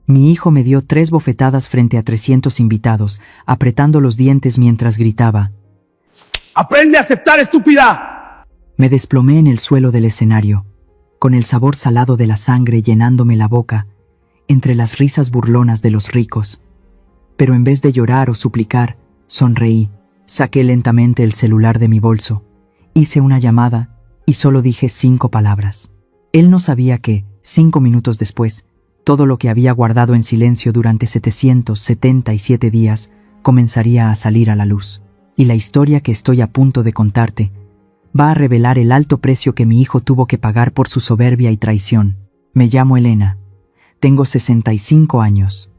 Mi hijo me dio 3 bofetadas frente a 300 invitados, apretando los dientes mientras gritaba: ¡Aprende a aceptar, estúpida! Me desplomé en el suelo del escenario, con el sabor salado de la sangre llenándome la boca, entre las risas burlonas de los ricos. Pero en vez de llorar o suplicar, sonreí. Saqué lentamente el celular de mi bolso, hice una llamada y solo dije 5 palabras. Él no sabía que, 5 minutos después, todo lo que había guardado en silencio durante 777 días comenzaría a salir a la luz. Y la historia que estoy a punto de contarte va a revelar el alto precio que mi hijo tuvo que pagar por su soberbia y traición. Me llamo Elena. Tengo 65 años.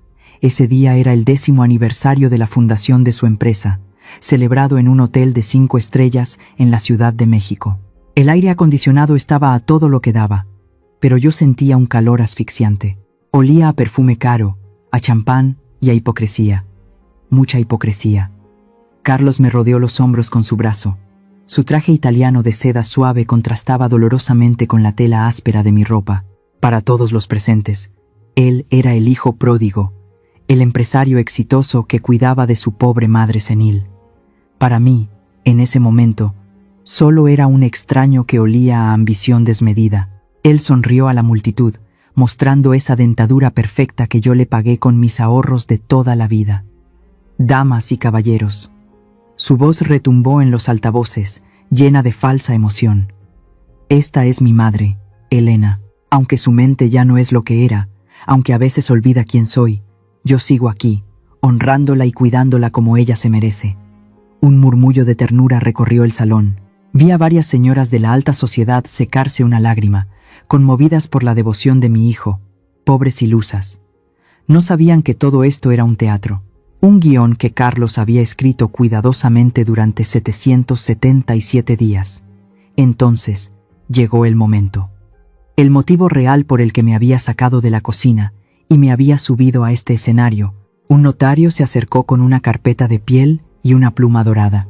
Ese día era el 10º aniversario de la fundación de su empresa, celebrado en un hotel de 5 estrellas en la Ciudad de México. El aire acondicionado estaba a todo lo que daba, pero yo sentía un calor asfixiante. Olía a perfume caro, a champán y a hipocresía. Mucha hipocresía. Carlos me rodeó los hombros con su brazo. Su traje italiano de seda suave contrastaba dolorosamente con la tela áspera de mi ropa. Para todos los presentes, él era el hijo pródigo, el empresario exitoso que cuidaba de su pobre madre senil. Para mí, en ese momento, solo era un extraño que olía a ambición desmedida. Él sonrió a la multitud, mostrando esa dentadura perfecta que yo le pagué con mis ahorros de toda la vida. Damas y caballeros. Su voz retumbó en los altavoces, llena de falsa emoción. Esta es mi madre, Elena. Aunque su mente ya no es lo que era, aunque a veces olvida quién soy, yo sigo aquí, honrándola y cuidándola como ella se merece. Un murmullo de ternura recorrió el salón. Vi a varias señoras de la alta sociedad secarse una lágrima, conmovidas por la devoción de mi hijo, pobres ilusas. No sabían que todo esto era un teatro, un guión que Carlos había escrito cuidadosamente durante 777 días. Entonces, llegó el momento. El motivo real por el que me había sacado de la cocina y me había subido a este escenario. Un notario se acercó con una carpeta de piel y una pluma dorada.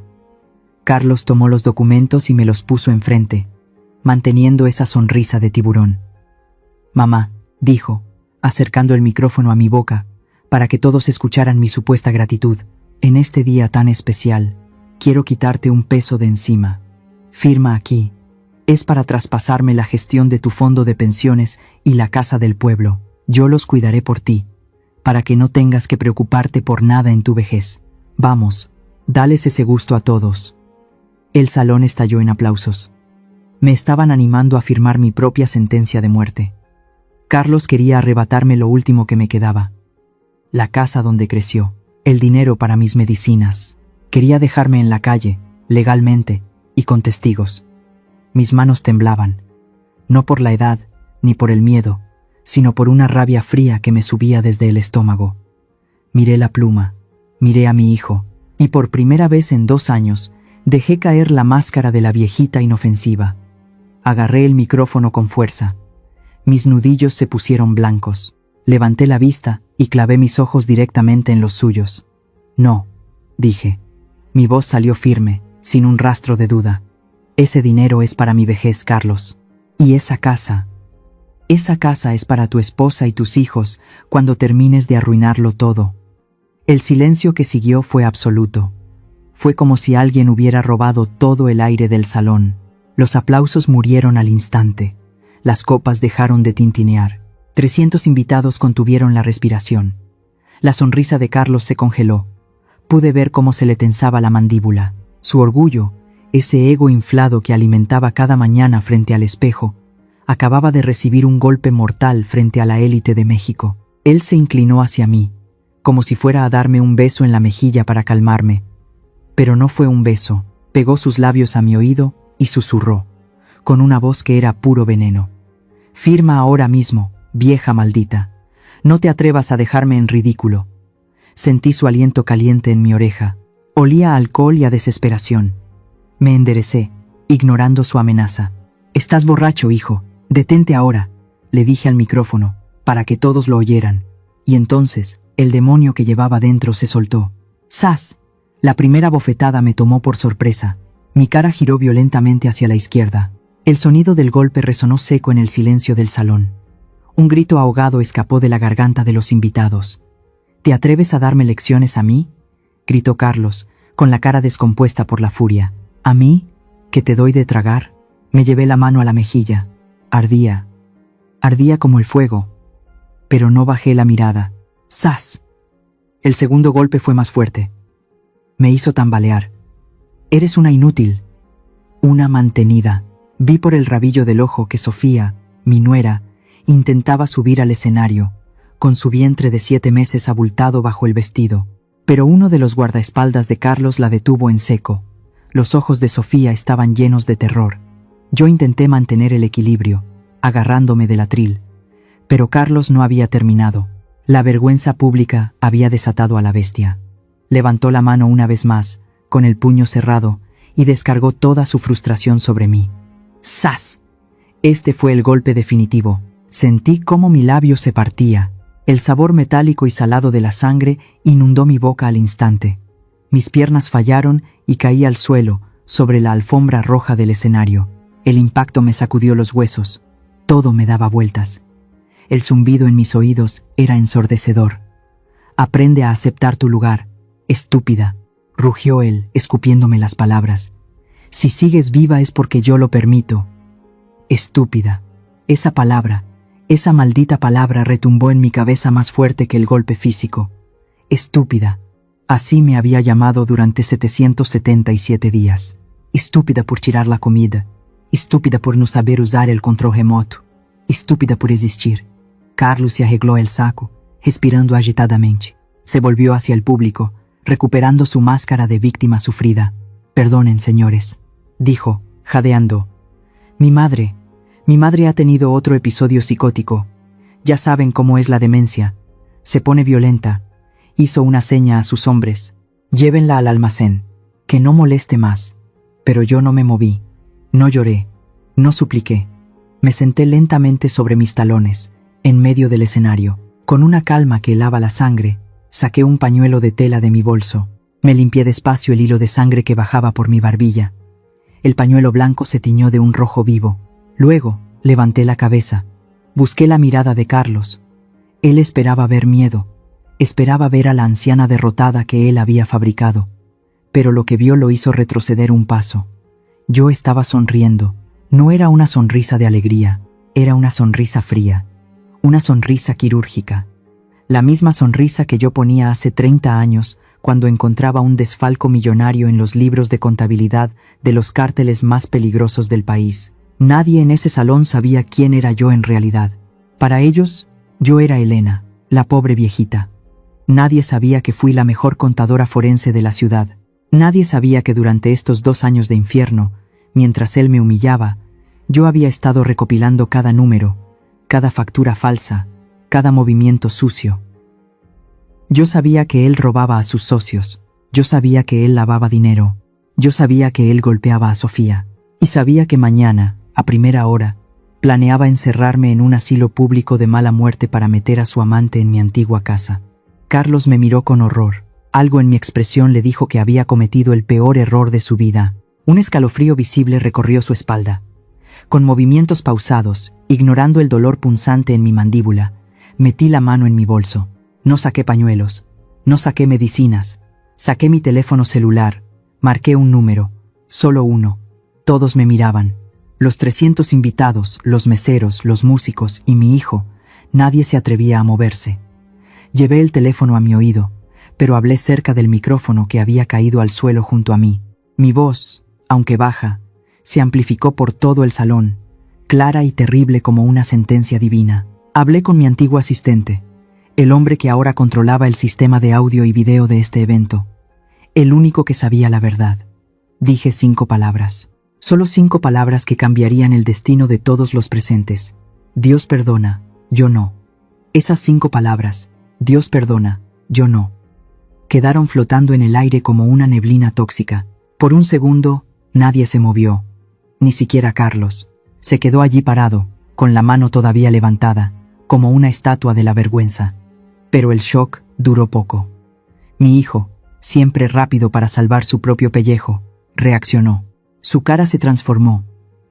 Carlos tomó los documentos y me los puso enfrente, manteniendo esa sonrisa de tiburón. «Mamá», dijo, acercando el micrófono a mi boca, para que todos escucharan mi supuesta gratitud, «en este día tan especial, quiero quitarte un peso de encima. Firma aquí. Es para traspasarme la gestión de tu fondo de pensiones y la casa del pueblo. Yo los cuidaré por ti, para que no tengas que preocuparte por nada en tu vejez. Vamos, dales ese gusto a todos». El salón estalló en aplausos. Me estaban animando a firmar mi propia sentencia de muerte. Carlos quería arrebatarme lo último que me quedaba: la casa donde creció, el dinero para mis medicinas. Quería dejarme en la calle, legalmente y con testigos. Mis manos temblaban, no por la edad ni por el miedo, sino por una rabia fría que me subía desde el estómago. Miré la pluma, miré a mi hijo, y por primera vez en 2 años dejé caer la máscara de la viejita inofensiva. Agarré el micrófono con fuerza. Mis nudillos se pusieron blancos. Levanté la vista y clavé mis ojos directamente en los suyos. «No», dije. Mi voz salió firme, sin un rastro de duda. «Ese dinero es para mi vejez, Carlos. Y esa casa es para tu esposa y tus hijos cuando termines de arruinarlo todo». El silencio que siguió fue absoluto. Fue como si alguien hubiera robado todo el aire del salón. Los aplausos murieron al instante. Las copas dejaron de tintinear. 300 invitados contuvieron la respiración. La sonrisa de Carlos se congeló. Pude ver cómo se le tensaba la mandíbula. Su orgullo, ese ego inflado que alimentaba cada mañana frente al espejo, acababa de recibir un golpe mortal frente a la élite de México. Él se inclinó hacia mí, como si fuera a darme un beso en la mejilla para calmarme. Pero no fue un beso. Pegó sus labios a mi oído y susurró, con una voz que era puro veneno: «Firma ahora mismo, vieja maldita. No te atrevas a dejarme en ridículo». Sentí su aliento caliente en mi oreja. Olía a alcohol y a desesperación. Me enderecé, ignorando su amenaza. «Estás borracho, hijo. Detente ahora», le dije al micrófono, para que todos lo oyeran. Y entonces, el demonio que llevaba dentro se soltó. ¡Zas! La primera bofetada me tomó por sorpresa. Mi cara giró violentamente hacia la izquierda. El sonido del golpe resonó seco en el silencio del salón. Un grito ahogado escapó de la garganta de los invitados. ¿Te atreves a darme lecciones a mí?, gritó Carlos, con la cara descompuesta por la furia. ¿A mí, que te doy de tragar? Me llevé la mano a la mejilla. Ardía. Ardía como el fuego. Pero no bajé la mirada. ¡Zas! El segundo golpe fue más fuerte. Me hizo tambalear. Eres una inútil. Una mantenida. Vi por el rabillo del ojo que Sofía, mi nuera, intentaba subir al escenario, con su vientre de 7 meses abultado bajo el vestido. Pero uno de los guardaespaldas de Carlos la detuvo en seco. Los ojos de Sofía estaban llenos de terror. Yo intenté mantener el equilibrio, agarrándome del atril. Pero Carlos no había terminado. La vergüenza pública había desatado a la bestia. Levantó la mano una vez más, con el puño cerrado, y descargó toda su frustración sobre mí. ¡Zas! Este fue el golpe definitivo. Sentí cómo mi labio se partía. El sabor metálico y salado de la sangre inundó mi boca al instante. Mis piernas fallaron y caí al suelo, sobre la alfombra roja del escenario. El impacto me sacudió los huesos. Todo me daba vueltas. El zumbido en mis oídos era ensordecedor. Aprende a aceptar tu lugar, estúpida, rugió él, escupiéndome las palabras. Si sigues viva es porque yo lo permito. Estúpida. Esa palabra, esa maldita palabra retumbó en mi cabeza más fuerte que el golpe físico. Estúpida. Así me había llamado durante 777 días. Estúpida por tirar la comida. Estúpida por no saber usar el control remoto. Estúpida por existir. Carlos se arregló el saco, respirando agitadamente. Se volvió hacia el público, recuperando su máscara de víctima sufrida. «Perdonen, señores», dijo, jadeando. Mi madre ha tenido otro episodio psicótico. Ya saben cómo es la demencia. Se pone violenta. Hizo una seña a sus hombres. Llévenla al almacén. Que no moleste más. Pero yo no me moví. No lloré. No supliqué. Me senté lentamente sobre mis talones, en medio del escenario. Con una calma que helaba la sangre, saqué un pañuelo de tela de mi bolso. Me limpié despacio el hilo de sangre que bajaba por mi barbilla. El pañuelo blanco se tiñó de un rojo vivo. Luego, levanté la cabeza. Busqué la mirada de Carlos. Él esperaba ver miedo. Esperaba ver a la anciana derrotada que él había fabricado. Pero lo que vio lo hizo retroceder un paso. Yo estaba sonriendo. No era una sonrisa de alegría, era una sonrisa fría. Una sonrisa quirúrgica. La misma sonrisa que yo ponía hace 30 años cuando encontraba un desfalco millonario en los libros de contabilidad de los cárteles más peligrosos del país. Nadie en ese salón sabía quién era yo en realidad. Para ellos, yo era Elena, la pobre viejita. Nadie sabía que fui la mejor contadora forense de la ciudad. Nadie sabía que durante estos 2 años de infierno, mientras él me humillaba, yo había estado recopilando cada número, cada factura falsa, cada movimiento sucio. Yo sabía que él robaba a sus socios. Yo sabía que él lavaba dinero. Yo sabía que él golpeaba a Sofía. Y sabía que mañana, a primera hora, planeaba encerrarme en un asilo público de mala muerte para meter a su amante en mi antigua casa. Carlos me miró con horror. Algo en mi expresión le dijo que había cometido el peor error de su vida. Un escalofrío visible recorrió su espalda. Con movimientos pausados, ignorando el dolor punzante en mi mandíbula, metí la mano en mi bolso. No saqué pañuelos, no saqué medicinas, saqué mi teléfono celular, marqué un número, solo uno. Todos me miraban. Los 300 invitados, los meseros, los músicos y mi hijo, nadie se atrevía a moverse. Llevé el teléfono a mi oído, pero hablé cerca del micrófono que había caído al suelo junto a mí. Mi voz, aunque baja, se amplificó por todo el salón, clara y terrible como una sentencia divina. Hablé con mi antiguo asistente, el hombre que ahora controlaba el sistema de audio y video de este evento, el único que sabía la verdad. Dije 5 palabras, solo 5 palabras que cambiarían el destino de todos los presentes. Dios perdona, yo no. Esas 5 palabras, Dios perdona, yo no, quedaron flotando en el aire como una neblina tóxica. Por un segundo, nadie se movió, ni siquiera Carlos. Se quedó allí parado, con la mano todavía levantada, como una estatua de la vergüenza. Pero el shock duró poco. Mi hijo, siempre rápido para salvar su propio pellejo, reaccionó. Su cara se transformó.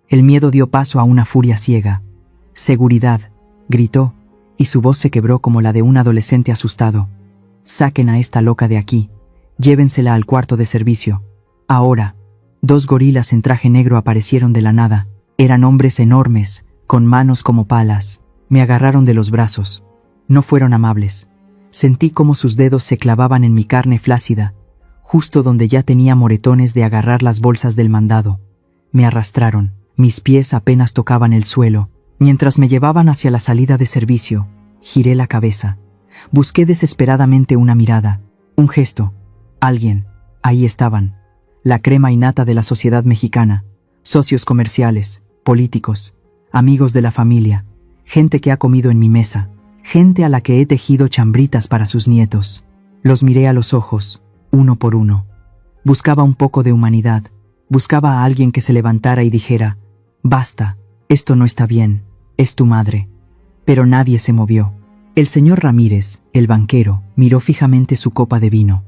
El miedo dio paso a una furia ciega. Seguridad, gritó, y su voz se quebró como la de un adolescente asustado. «Saquen a esta loca de aquí. Llévensela al cuarto de servicio. Ahora». 2 gorilas en traje negro aparecieron de la nada. Eran hombres enormes, con manos como palas. Me agarraron de los brazos. No fueron amables. Sentí cómo sus dedos se clavaban en mi carne flácida, justo donde ya tenía moretones de agarrar las bolsas del mandado. Me arrastraron. Mis pies apenas tocaban el suelo. Mientras me llevaban hacia la salida de servicio, giré la cabeza. Busqué desesperadamente una mirada, un gesto. Alguien. Ahí estaban. La crema innata de la sociedad mexicana. Socios comerciales, políticos, amigos de la familia, gente que ha comido en mi mesa, gente a la que he tejido chambritas para sus nietos. Los miré a los ojos, uno por uno. Buscaba un poco de humanidad. Buscaba a alguien que se levantara y dijera: «Basta, esto no está bien, es tu madre». Pero nadie se movió. El señor Ramírez, el banquero, miró fijamente su copa de vino.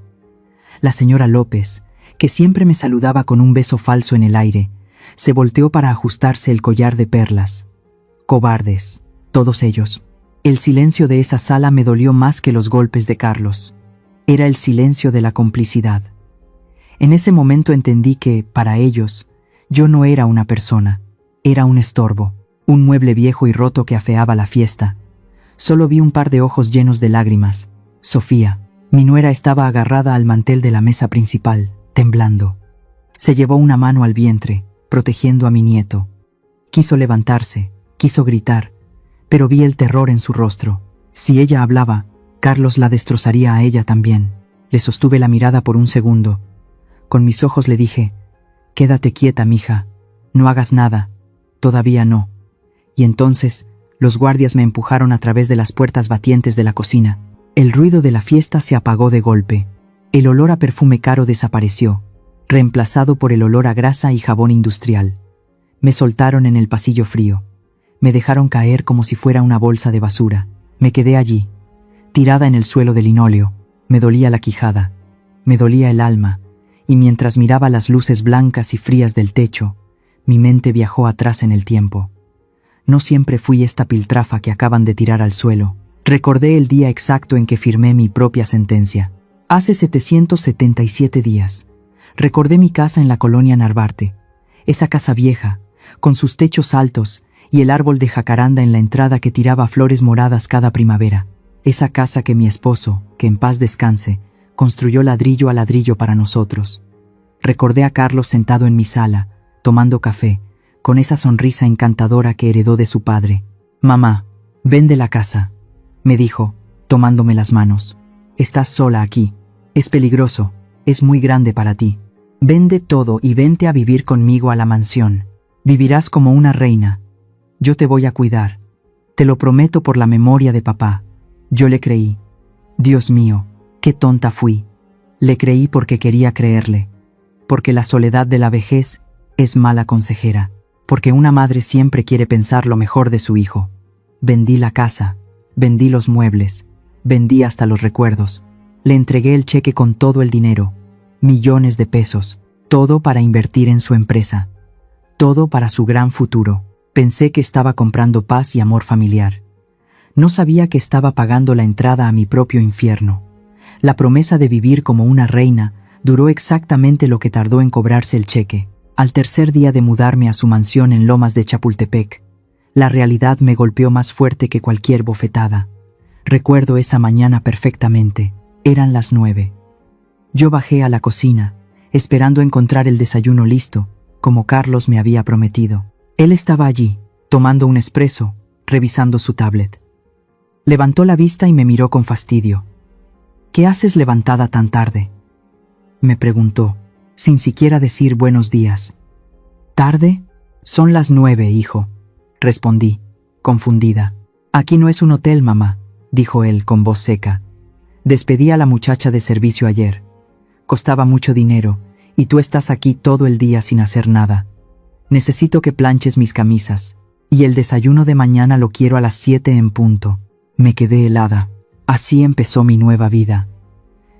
La señora López, que siempre me saludaba con un beso falso en el aire, se volteó para ajustarse el collar de perlas. Cobardes, todos ellos. El silencio de esa sala me dolió más que los golpes de Carlos. Era el silencio de la complicidad. En ese momento entendí que, para ellos, yo no era una persona, era un estorbo, un mueble viejo y roto que afeaba la fiesta. Solo vi un par de ojos llenos de lágrimas. Sofía, mi nuera, estaba agarrada al mantel de la mesa principal, temblando. Se llevó una mano al vientre, protegiendo a mi nieto. Quiso levantarse, quiso gritar, pero vi el terror en su rostro. Si ella hablaba, Carlos la destrozaría a ella también. Le sostuve la mirada por un segundo. Con mis ojos le dije: «Quédate quieta, mija, no hagas nada, todavía no». Y entonces, los guardias me empujaron a través de las puertas batientes de la cocina. El ruido de la fiesta se apagó de golpe. El olor a perfume caro desapareció, reemplazado por el olor a grasa y jabón industrial. Me soltaron en el pasillo frío. Me dejaron caer como si fuera una bolsa de basura. Me quedé allí, tirada en el suelo de linóleo. Me dolía la quijada, me dolía el alma, y mientras miraba las luces blancas y frías del techo, mi mente viajó atrás en el tiempo. No siempre fui esta piltrafa que acaban de tirar al suelo. Recordé el día exacto en que firmé mi propia sentencia. Hace 777 días. Recordé mi casa en la colonia Narvarte. Esa casa vieja, con sus techos altos y el árbol de jacaranda en la entrada que tiraba flores moradas cada primavera. Esa casa que mi esposo, que en paz descanse, construyó ladrillo a ladrillo para nosotros. Recordé a Carlos sentado en mi sala, tomando café, con esa sonrisa encantadora que heredó de su padre. «Mamá, vende la casa», me dijo, tomándome las manos. «Estás sola aquí. Es peligroso, es muy grande para ti. Vende todo y vente a vivir conmigo a la mansión. Vivirás como una reina. Yo te voy a cuidar. Te lo prometo por la memoria de papá». Yo le creí. Dios mío, qué tonta fui. Le creí porque quería creerle. Porque la soledad de la vejez es mala consejera. Porque una madre siempre quiere pensar lo mejor de su hijo. Vendí la casa, vendí los muebles, vendí hasta los recuerdos. Le entregué el cheque con todo el dinero, millones de pesos, todo para invertir en su empresa, todo para su gran futuro. Pensé que estaba comprando paz y amor familiar. No sabía que estaba pagando la entrada a mi propio infierno. La promesa de vivir como una reina duró exactamente lo que tardó en cobrarse el cheque. Al tercer día de mudarme a su mansión en Lomas de Chapultepec, la realidad me golpeó más fuerte que cualquier bofetada. Recuerdo esa mañana perfectamente. Eran las 9. Yo bajé a la cocina, esperando encontrar el desayuno listo, como Carlos me había prometido. Él estaba allí, tomando un espresso, revisando su tablet. Levantó la vista y me miró con fastidio. «¿Qué haces levantada tan tarde?», me preguntó, sin siquiera decir buenos días. «¿Tarde? Son las 9, hijo», respondí, confundida. «Aquí no es un hotel, mamá», dijo él con voz seca. «Despedí a la muchacha de servicio ayer. Costaba mucho dinero, y tú estás aquí todo el día sin hacer nada. Necesito que planches mis camisas, y el desayuno de mañana lo quiero a las 7 en punto». Me quedé helada. Así empezó mi nueva vida.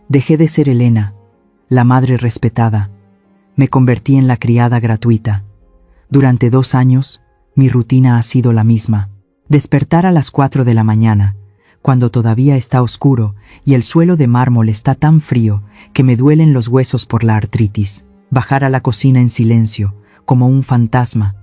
Dejé de ser Elena, la madre respetada. Me convertí en la criada gratuita. Durante 2 años, mi rutina ha sido la misma. Despertar a las 4 de la mañana, cuando todavía está oscuro y el suelo de mármol está tan frío que me duelen los huesos por la artritis. Bajar a la cocina en silencio, como un fantasma,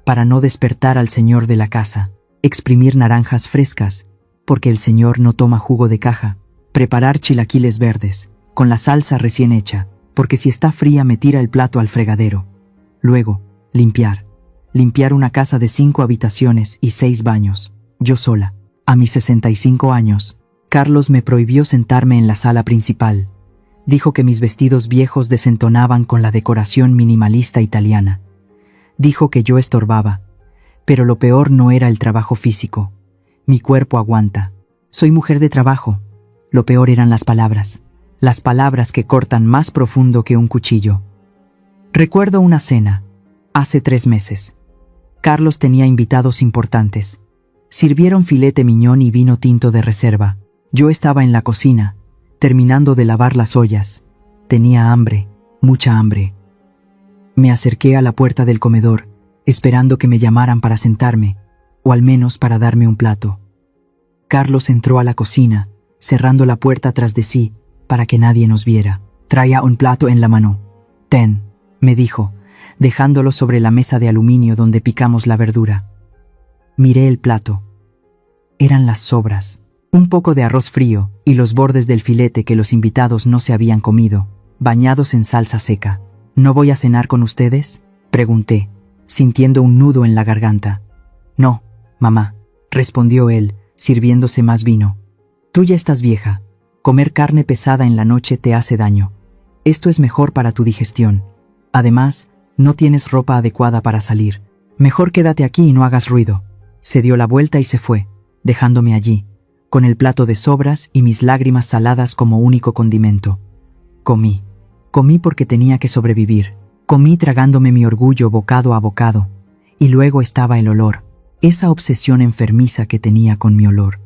para no despertar al señor de la casa. Exprimir naranjas frescas, porque el señor no toma jugo de caja. Preparar chilaquiles verdes, con la salsa recién hecha, porque si está fría me tira el plato al fregadero. Luego, limpiar. Limpiar una casa de 5 habitaciones y 6 baños, yo sola. A mis 65 años, Carlos me prohibió sentarme en la sala principal. Dijo que mis vestidos viejos desentonaban con la decoración minimalista italiana. Dijo que yo estorbaba, pero lo peor no era el trabajo físico. Mi cuerpo aguanta. Soy mujer de trabajo. Lo peor eran las palabras que cortan más profundo que un cuchillo. Recuerdo una cena, hace 3 meses. Carlos tenía invitados importantes. Sirvieron filete miñón y vino tinto de reserva. Yo estaba en la cocina, terminando de lavar las ollas. Tenía hambre, mucha hambre. Me acerqué a la puerta del comedor, esperando que me llamaran para sentarme, o al menos para darme un plato. Carlos entró a la cocina, cerrando la puerta tras de sí, para que nadie nos viera. Traía un plato en la mano. «Ten», me dijo, dejándolo sobre la mesa de aluminio donde picamos la verdura. Miré el plato. Eran las sobras, un poco de arroz frío y los bordes del filete que los invitados no se habían comido, bañados en salsa seca. «¿No voy a cenar con ustedes?», pregunté, sintiendo un nudo en la garganta. «No, mamá», respondió él, sirviéndose más vino. «Tú ya estás vieja. Comer carne pesada en la noche te hace daño. Esto es mejor para tu digestión. Además, no tienes ropa adecuada para salir. Mejor quédate aquí y no hagas ruido». Se dio la vuelta y se fue, dejándome allí, con el plato de sobras y mis lágrimas saladas como único condimento. Comí. Comí porque tenía que sobrevivir. Comí tragándome mi orgullo bocado a bocado. Y luego estaba el olor, esa obsesión enfermiza que tenía con mi olor.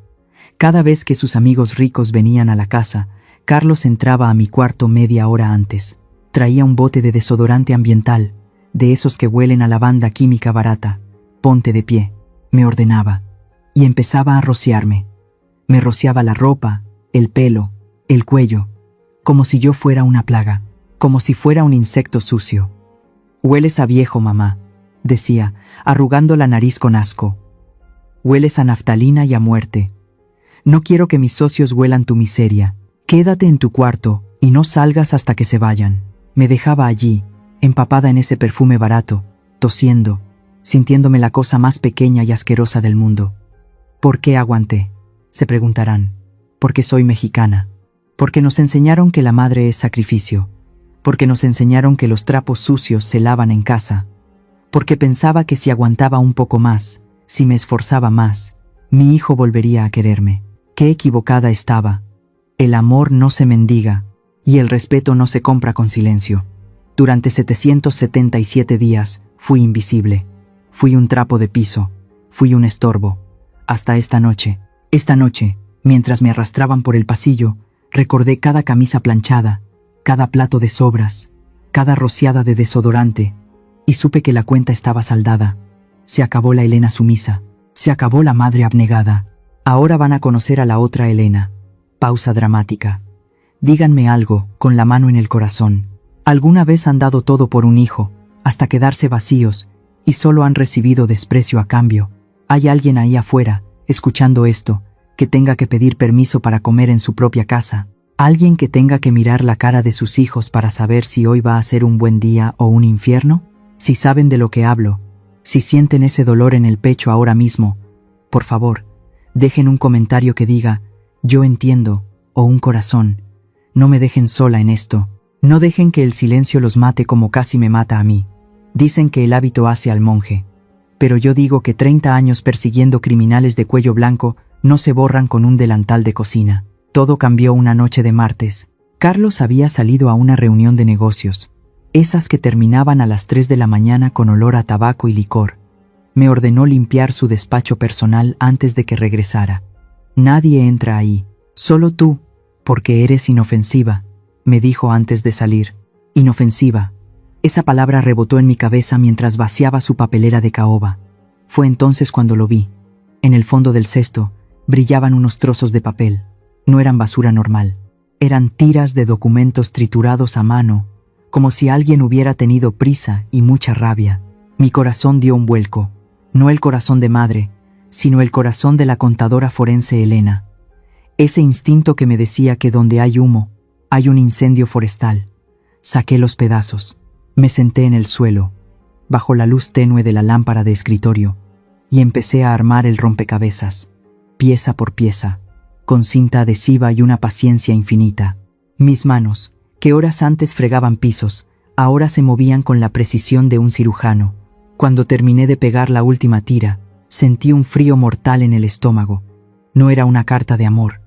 Cada vez que sus amigos ricos venían a la casa, Carlos entraba a mi cuarto media hora antes. Traía un bote de desodorante ambiental, de esos que huelen a lavanda química barata. «Ponte de pie», me ordenaba, y empezaba a rociarme. Me rociaba la ropa, el pelo, el cuello, como si yo fuera una plaga, como si fuera un insecto sucio. «Hueles a viejo, mamá», decía, arrugando la nariz con asco. «Hueles a naftalina y a muerte. No quiero que mis socios huelan tu miseria. Quédate en tu cuarto y no salgas hasta que se vayan». Me dejaba allí, empapada en ese perfume barato, tosiendo, sintiéndome la cosa más pequeña y asquerosa del mundo. ¿Por qué aguanté?, se preguntarán. Porque soy mexicana. Porque nos enseñaron que la madre es sacrificio. Porque nos enseñaron que los trapos sucios se lavan en casa. Porque pensaba que si aguantaba un poco más, si me esforzaba más, mi hijo volvería a quererme. Qué equivocada estaba. El amor no se mendiga, y el respeto no se compra con silencio. Durante 777 días fui invisible. Fui un trapo de piso. Fui un estorbo. Hasta esta noche. Esta noche, mientras me arrastraban por el pasillo, recordé cada camisa planchada, cada plato de sobras, cada rociada de desodorante, y supe que la cuenta estaba saldada. Se acabó la Elena sumisa. Se acabó la madre abnegada. Ahora van a conocer a la otra Elena. Pausa dramática. Díganme algo, con la mano en el corazón. ¿Alguna vez han dado todo por un hijo, hasta quedarse vacíos, y solo han recibido desprecio a cambio? ¿Hay alguien ahí afuera, escuchando esto, que tenga que pedir permiso para comer en su propia casa? ¿Alguien que tenga que mirar la cara de sus hijos para saber si hoy va a ser un buen día o un infierno? Si saben de lo que hablo, si sienten ese dolor en el pecho ahora mismo, por favor, dejen un comentario que diga, «Yo entiendo», o un corazón. No me dejen sola en esto. No dejen que el silencio los mate como casi me mata a mí. Dicen que el hábito hace al monje. Pero yo digo que 30 años persiguiendo criminales de cuello blanco no se borran con un delantal de cocina. Todo cambió una noche de martes. Carlos había salido a una reunión de negocios, esas que terminaban a las 3 de la mañana con olor a tabaco y licor. Me ordenó limpiar su despacho personal antes de que regresara. «Nadie entra ahí, solo tú, porque eres inofensiva», me dijo antes de salir. Inofensiva. Esa palabra rebotó en mi cabeza mientras vaciaba su papelera de caoba. Fue entonces cuando lo vi. En el fondo del cesto brillaban unos trozos de papel. No eran basura normal. Eran tiras de documentos triturados a mano, como si alguien hubiera tenido prisa y mucha rabia. Mi corazón dio un vuelco. No el corazón de madre, sino el corazón de la contadora forense Elena. Ese instinto que me decía que donde hay humo, hay un incendio forestal. Saqué los pedazos. Me senté en el suelo, bajo la luz tenue de la lámpara de escritorio, y empecé a armar el rompecabezas, pieza por pieza, con cinta adhesiva y una paciencia infinita. Mis manos, que horas antes fregaban pisos, ahora se movían con la precisión de un cirujano. Cuando terminé de pegar la última tira, sentí un frío mortal en el estómago. No era una carta de amor,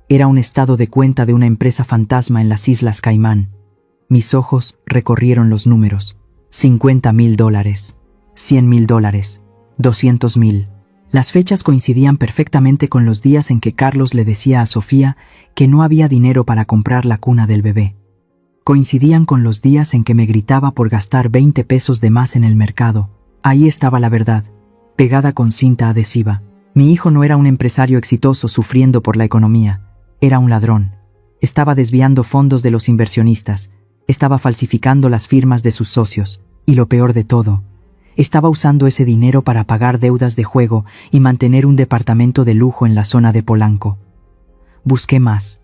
era un estado de cuenta de una empresa fantasma en las Islas Caimán. Mis ojos recorrieron los números. $50,000, $100,000, $200,000. Las fechas coincidían perfectamente con los días en que Carlos le decía a Sofía que no había dinero para comprar la cuna del bebé. Coincidían con los días en que me gritaba por gastar 20 pesos de más en el mercado. Ahí estaba la verdad, pegada con cinta adhesiva. Mi hijo no era un empresario exitoso sufriendo por la economía. Era un ladrón. Estaba desviando fondos de los inversionistas. Estaba falsificando las firmas de sus socios. Y lo peor de todo, estaba usando ese dinero para pagar deudas de juego y mantener un departamento de lujo en la zona de Polanco. Busqué más.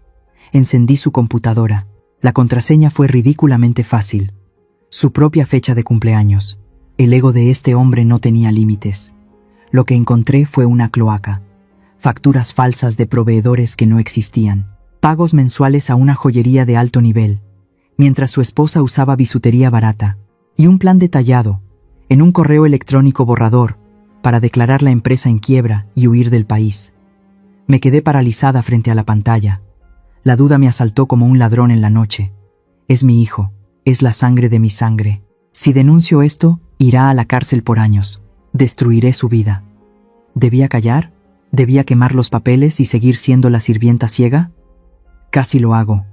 Encendí su computadora. La contraseña fue ridículamente fácil. Su propia fecha de cumpleaños. El ego de este hombre no tenía límites. Lo que encontré fue una cloaca. Facturas falsas de proveedores que no existían. Pagos mensuales a una joyería de alto nivel, mientras su esposa usaba bisutería barata. Y un plan detallado, en un correo electrónico borrador, para declarar la empresa en quiebra y huir del país. Me quedé paralizada frente a la pantalla. La duda me asaltó como un ladrón en la noche. Es mi hijo, es la sangre de mi sangre. Si denuncio esto, irá a la cárcel por años. Destruiré su vida. ¿Debía callar? ¿Debía quemar los papeles y seguir siendo la sirvienta ciega? Casi lo hago.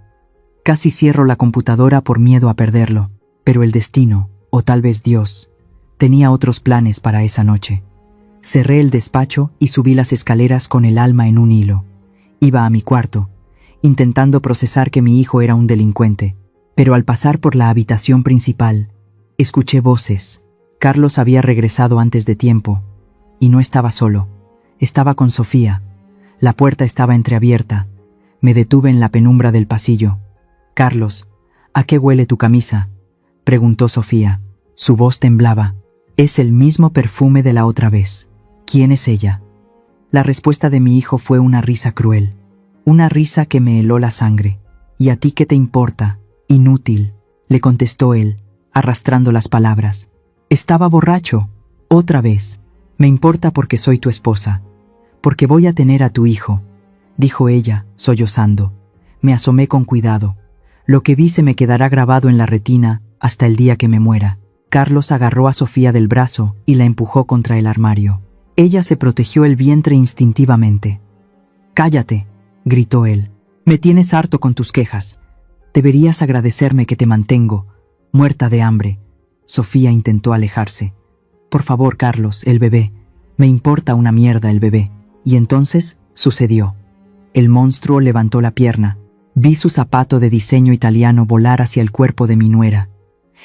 Casi cierro la computadora por miedo a perderlo. Pero el destino, o tal vez Dios, tenía otros planes para esa noche. Cerré el despacho y subí las escaleras con el alma en un hilo. Iba a mi cuarto, intentando procesar que mi hijo era un delincuente. Pero al pasar por la habitación principal, escuché voces. Carlos había regresado antes de tiempo. Y no estaba solo. Estaba con Sofía. La puerta estaba entreabierta. Me detuve en la penumbra del pasillo. «Carlos, ¿a qué huele tu camisa?», preguntó Sofía. Su voz temblaba. «Es el mismo perfume de la otra vez. ¿Quién es ella?». La respuesta de mi hijo fue una risa cruel. Una risa que me heló la sangre. «¿Y a ti qué te importa? Inútil», le contestó él, arrastrando las palabras. «Estaba borracho. Otra vez. Me importa porque soy tu esposa. Porque voy a tener a tu hijo», dijo ella, sollozando. Me asomé con cuidado. Lo que vi se me quedará grabado en la retina hasta el día que me muera. Carlos agarró a Sofía del brazo y la empujó contra el armario. Ella se protegió el vientre instintivamente. «Cállate», gritó él. «Me tienes harto con tus quejas. Deberías agradecerme que te mantengo, muerta de hambre». Sofía intentó alejarse. «Por favor, Carlos, el bebé. Me importa una mierda el bebé». Y entonces sucedió. El monstruo levantó la pierna. Vi su zapato de diseño italiano volar hacia el cuerpo de mi nuera.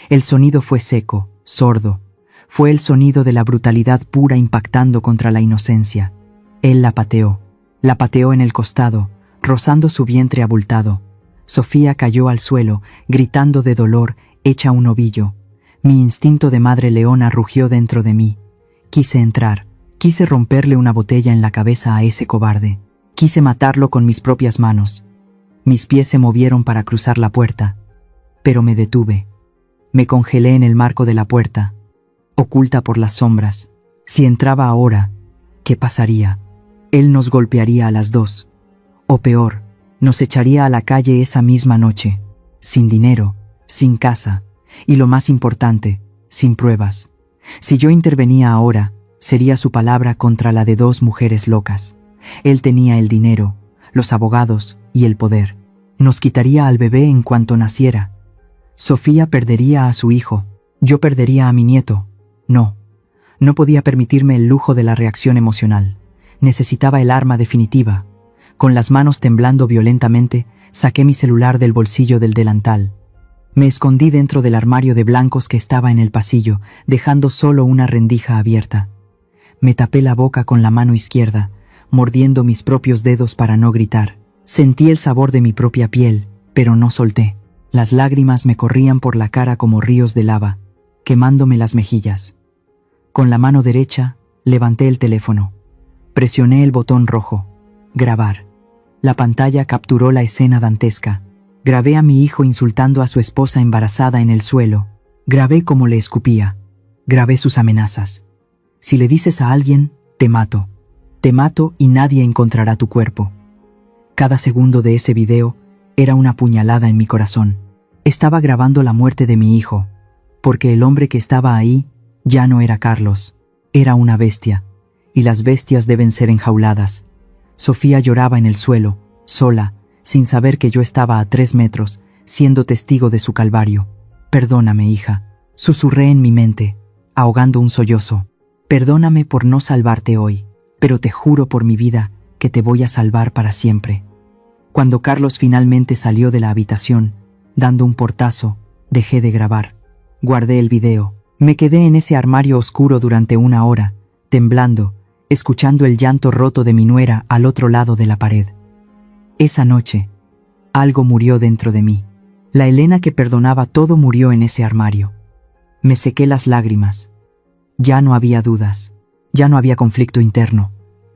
El sonido fue seco, sordo. Fue el sonido de la brutalidad pura impactando contra la inocencia. Él la pateó en el costado, rozando su vientre abultado. Sofía cayó al suelo, gritando de dolor, hecha un ovillo. Mi instinto de madre leona rugió dentro de mí. Quise entrar, quise romperle una botella en la cabeza a ese cobarde. Quise matarlo con mis propias manos. Mis pies se movieron para cruzar la puerta, pero me detuve. Me congelé en el marco de la puerta, oculta por las sombras. Si entraba ahora, ¿qué pasaría? Él nos golpearía a las dos. O peor, nos echaría a la calle esa misma noche, sin dinero, sin casa, y lo más importante, sin pruebas. Si yo intervenía ahora, sería su palabra contra la de dos mujeres locas. Él tenía el dinero, los abogados y el poder. Nos quitaría al bebé en cuanto naciera. Sofía perdería a su hijo. Yo perdería a mi nieto. No podía permitirme el lujo de la reacción emocional. Necesitaba el arma definitiva. Con las manos temblando violentamente, saqué mi celular del bolsillo del delantal. Me escondí dentro del armario de blancos que estaba en el pasillo, dejando solo una rendija abierta. Me tapé la boca con la mano izquierda, mordiendo mis propios dedos para no gritar. Sentí el sabor de mi propia piel, pero no solté. Las lágrimas me corrían por la cara como ríos de lava, quemándome las mejillas. Con la mano derecha, levanté el teléfono. Presioné el botón rojo. Grabar. La pantalla capturó la escena dantesca. Grabé a mi hijo insultando a su esposa embarazada en el suelo. Grabé cómo le escupía. Grabé sus amenazas. Si le dices a alguien, te mato. Te mato y nadie encontrará tu cuerpo. Cada segundo de ese video era una puñalada en mi corazón. Estaba grabando la muerte de mi hijo, porque el hombre que estaba ahí ya no era Carlos, era una bestia, y las bestias deben ser enjauladas. Sofía lloraba en el suelo, sola, sin saber que yo estaba a 3 metros, siendo testigo de su calvario. Perdóname, hija, susurré en mi mente, ahogando un sollozo. Perdóname por no salvarte hoy, pero te juro por mi vida que te voy a salvar para siempre. Cuando Carlos finalmente salió de la habitación, dando un portazo, dejé de grabar. Guardé el video. Me quedé en ese armario oscuro durante 1 hora, temblando, escuchando el llanto roto de mi nuera al otro lado de la pared. Esa noche, algo murió dentro de mí. La Elena que perdonaba todo murió en ese armario. Me sequé las lágrimas. Ya no había dudas. Ya no había conflicto interno.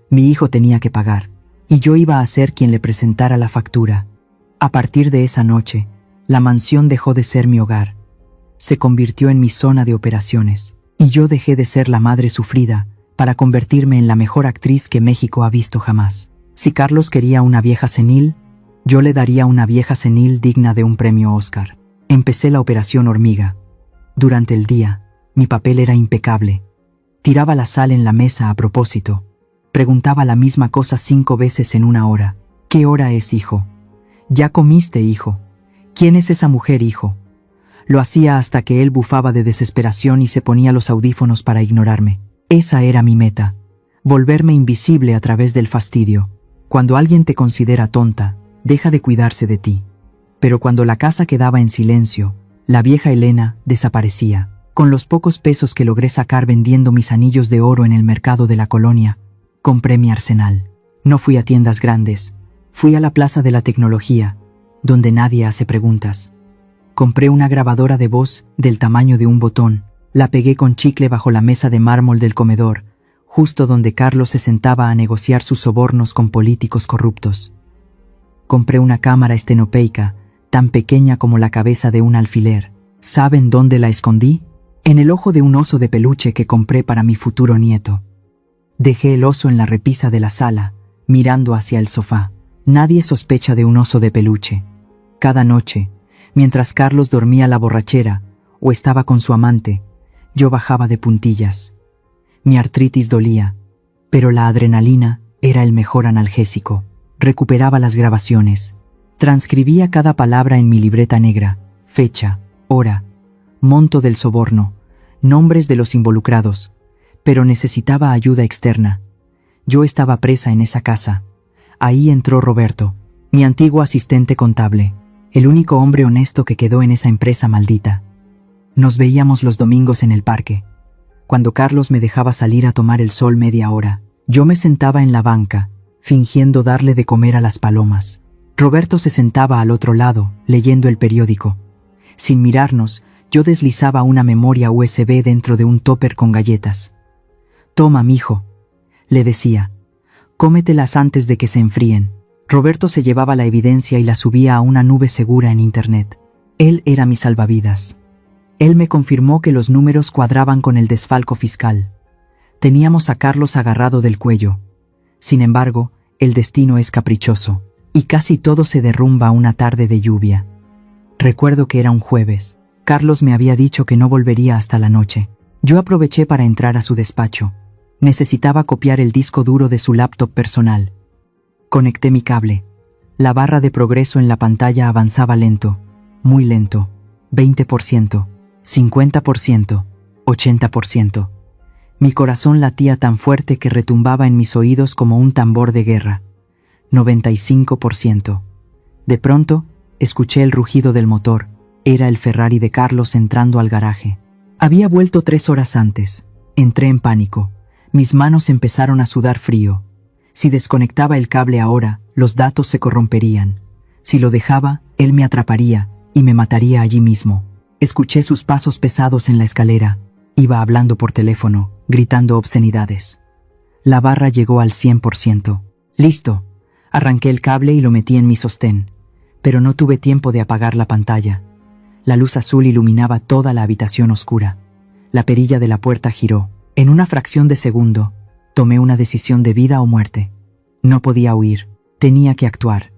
Mi hijo tenía que pagar, y yo iba a ser quien le presentara la factura. A partir de esa noche, la mansión dejó de ser mi hogar. Se convirtió en mi zona de operaciones, y yo dejé de ser la madre sufrida para convertirme en la mejor actriz que México ha visto jamás. Si Carlos quería una vieja senil, yo le daría una vieja senil digna de un premio Oscar. Empecé la operación hormiga. Durante el día, mi papel era impecable. Tiraba la sal en la mesa a propósito. Preguntaba la misma cosa 5 veces en 1 hora. ¿Qué hora es, hijo? ¿Ya comiste, hijo? ¿Quién es esa mujer, hijo? Lo hacía hasta que él bufaba de desesperación y se ponía los audífonos para ignorarme. Esa era mi meta, volverme invisible a través del fastidio. Cuando alguien te considera tonta, deja de cuidarse de ti. Pero cuando la casa quedaba en silencio, la vieja Elena desaparecía. Con los pocos pesos que logré sacar vendiendo mis anillos de oro en el mercado de la colonia, compré mi arsenal. No fui a tiendas grandes, fui a la Plaza de la Tecnología, donde nadie hace preguntas. Compré una grabadora de voz del tamaño de un botón, la pegué con chicle bajo la mesa de mármol del comedor, justo donde Carlos se sentaba a negociar sus sobornos con políticos corruptos. Compré una cámara estenopeica, tan pequeña como la cabeza de un alfiler. ¿Saben dónde la escondí? En el ojo de un oso de peluche que compré para mi futuro nieto. Dejé el oso en la repisa de la sala, mirando hacia el sofá. Nadie sospecha de un oso de peluche. Cada noche, mientras Carlos dormía la borrachera o estaba con su amante, yo bajaba de puntillas. Mi artritis dolía, pero la adrenalina era el mejor analgésico. Recuperaba las grabaciones. Transcribía cada palabra en mi libreta negra, fecha, hora, monto del soborno, nombres de los involucrados, pero necesitaba ayuda externa. Yo estaba presa en esa casa. Ahí entró Roberto, mi antiguo asistente contable, el único hombre honesto que quedó en esa empresa maldita. Nos veíamos los domingos en el parque. Cuando Carlos me dejaba salir a tomar el sol media hora, yo me sentaba en la banca, fingiendo darle de comer a las palomas. Roberto se sentaba al otro lado, leyendo el periódico. Sin mirarnos, yo deslizaba una memoria USB dentro de un tupper con galletas. «Toma, mijo», le decía, «cómetelas antes de que se enfríen». Roberto se llevaba la evidencia y la subía a una nube segura en Internet. Él era mi salvavidas. Él me confirmó que los números cuadraban con el desfalco fiscal. Teníamos a Carlos agarrado del cuello. Sin embargo, el destino es caprichoso, y casi todo se derrumba una tarde de lluvia. Recuerdo que era un jueves. Carlos me había dicho que no volvería hasta la noche. Yo aproveché para entrar a su despacho. Necesitaba copiar el disco duro de su laptop personal. Conecté mi cable. La barra de progreso en la pantalla avanzaba lento, muy lento. 20%, 50%, 80%. Mi corazón latía tan fuerte que retumbaba en mis oídos como un tambor de guerra. 95%. De pronto, escuché el rugido del motor. Era el Ferrari de Carlos entrando al garaje. Había vuelto 3 horas antes. Entré en pánico. Mis manos empezaron a sudar frío. Si desconectaba el cable ahora, los datos se corromperían. Si lo dejaba, él me atraparía y me mataría allí mismo. Escuché sus pasos pesados en la escalera. Iba hablando por teléfono, gritando obscenidades. La barra llegó al 100%. Listo. Arranqué el cable y lo metí en mi sostén. Pero no tuve tiempo de apagar la pantalla. La luz azul iluminaba toda la habitación oscura. La perilla de la puerta giró. En una fracción de segundo, tomé una decisión de vida o muerte. No podía huir. Tenía que actuar.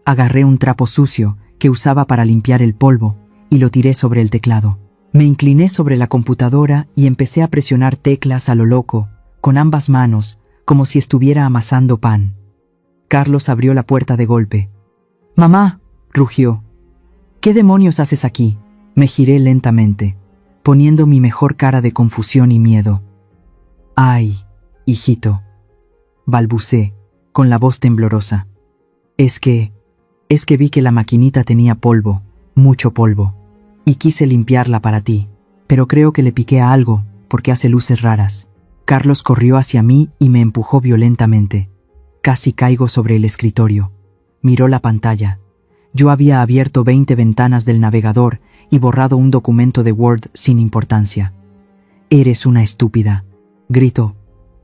Agarré un trapo sucio que usaba para limpiar el polvo y lo tiré sobre el teclado. Me incliné sobre la computadora y empecé a presionar teclas a lo loco, con ambas manos, como si estuviera amasando pan. Carlos abrió la puerta de golpe. «¡Mamá!», rugió. «¿Qué demonios haces aquí?». Me giré lentamente, poniendo mi mejor cara de confusión y miedo. «Ay, hijito», balbucé, con la voz temblorosa. Es que vi que la maquinita tenía polvo, mucho polvo, y quise limpiarla para ti, pero creo que le piqué a algo, porque hace luces raras». Carlos corrió hacia mí y me empujó violentamente. Casi caigo sobre el escritorio. Miró la pantalla. Yo había abierto 20 ventanas del navegador y borrado un documento de Word sin importancia. «Eres una estúpida», gritó,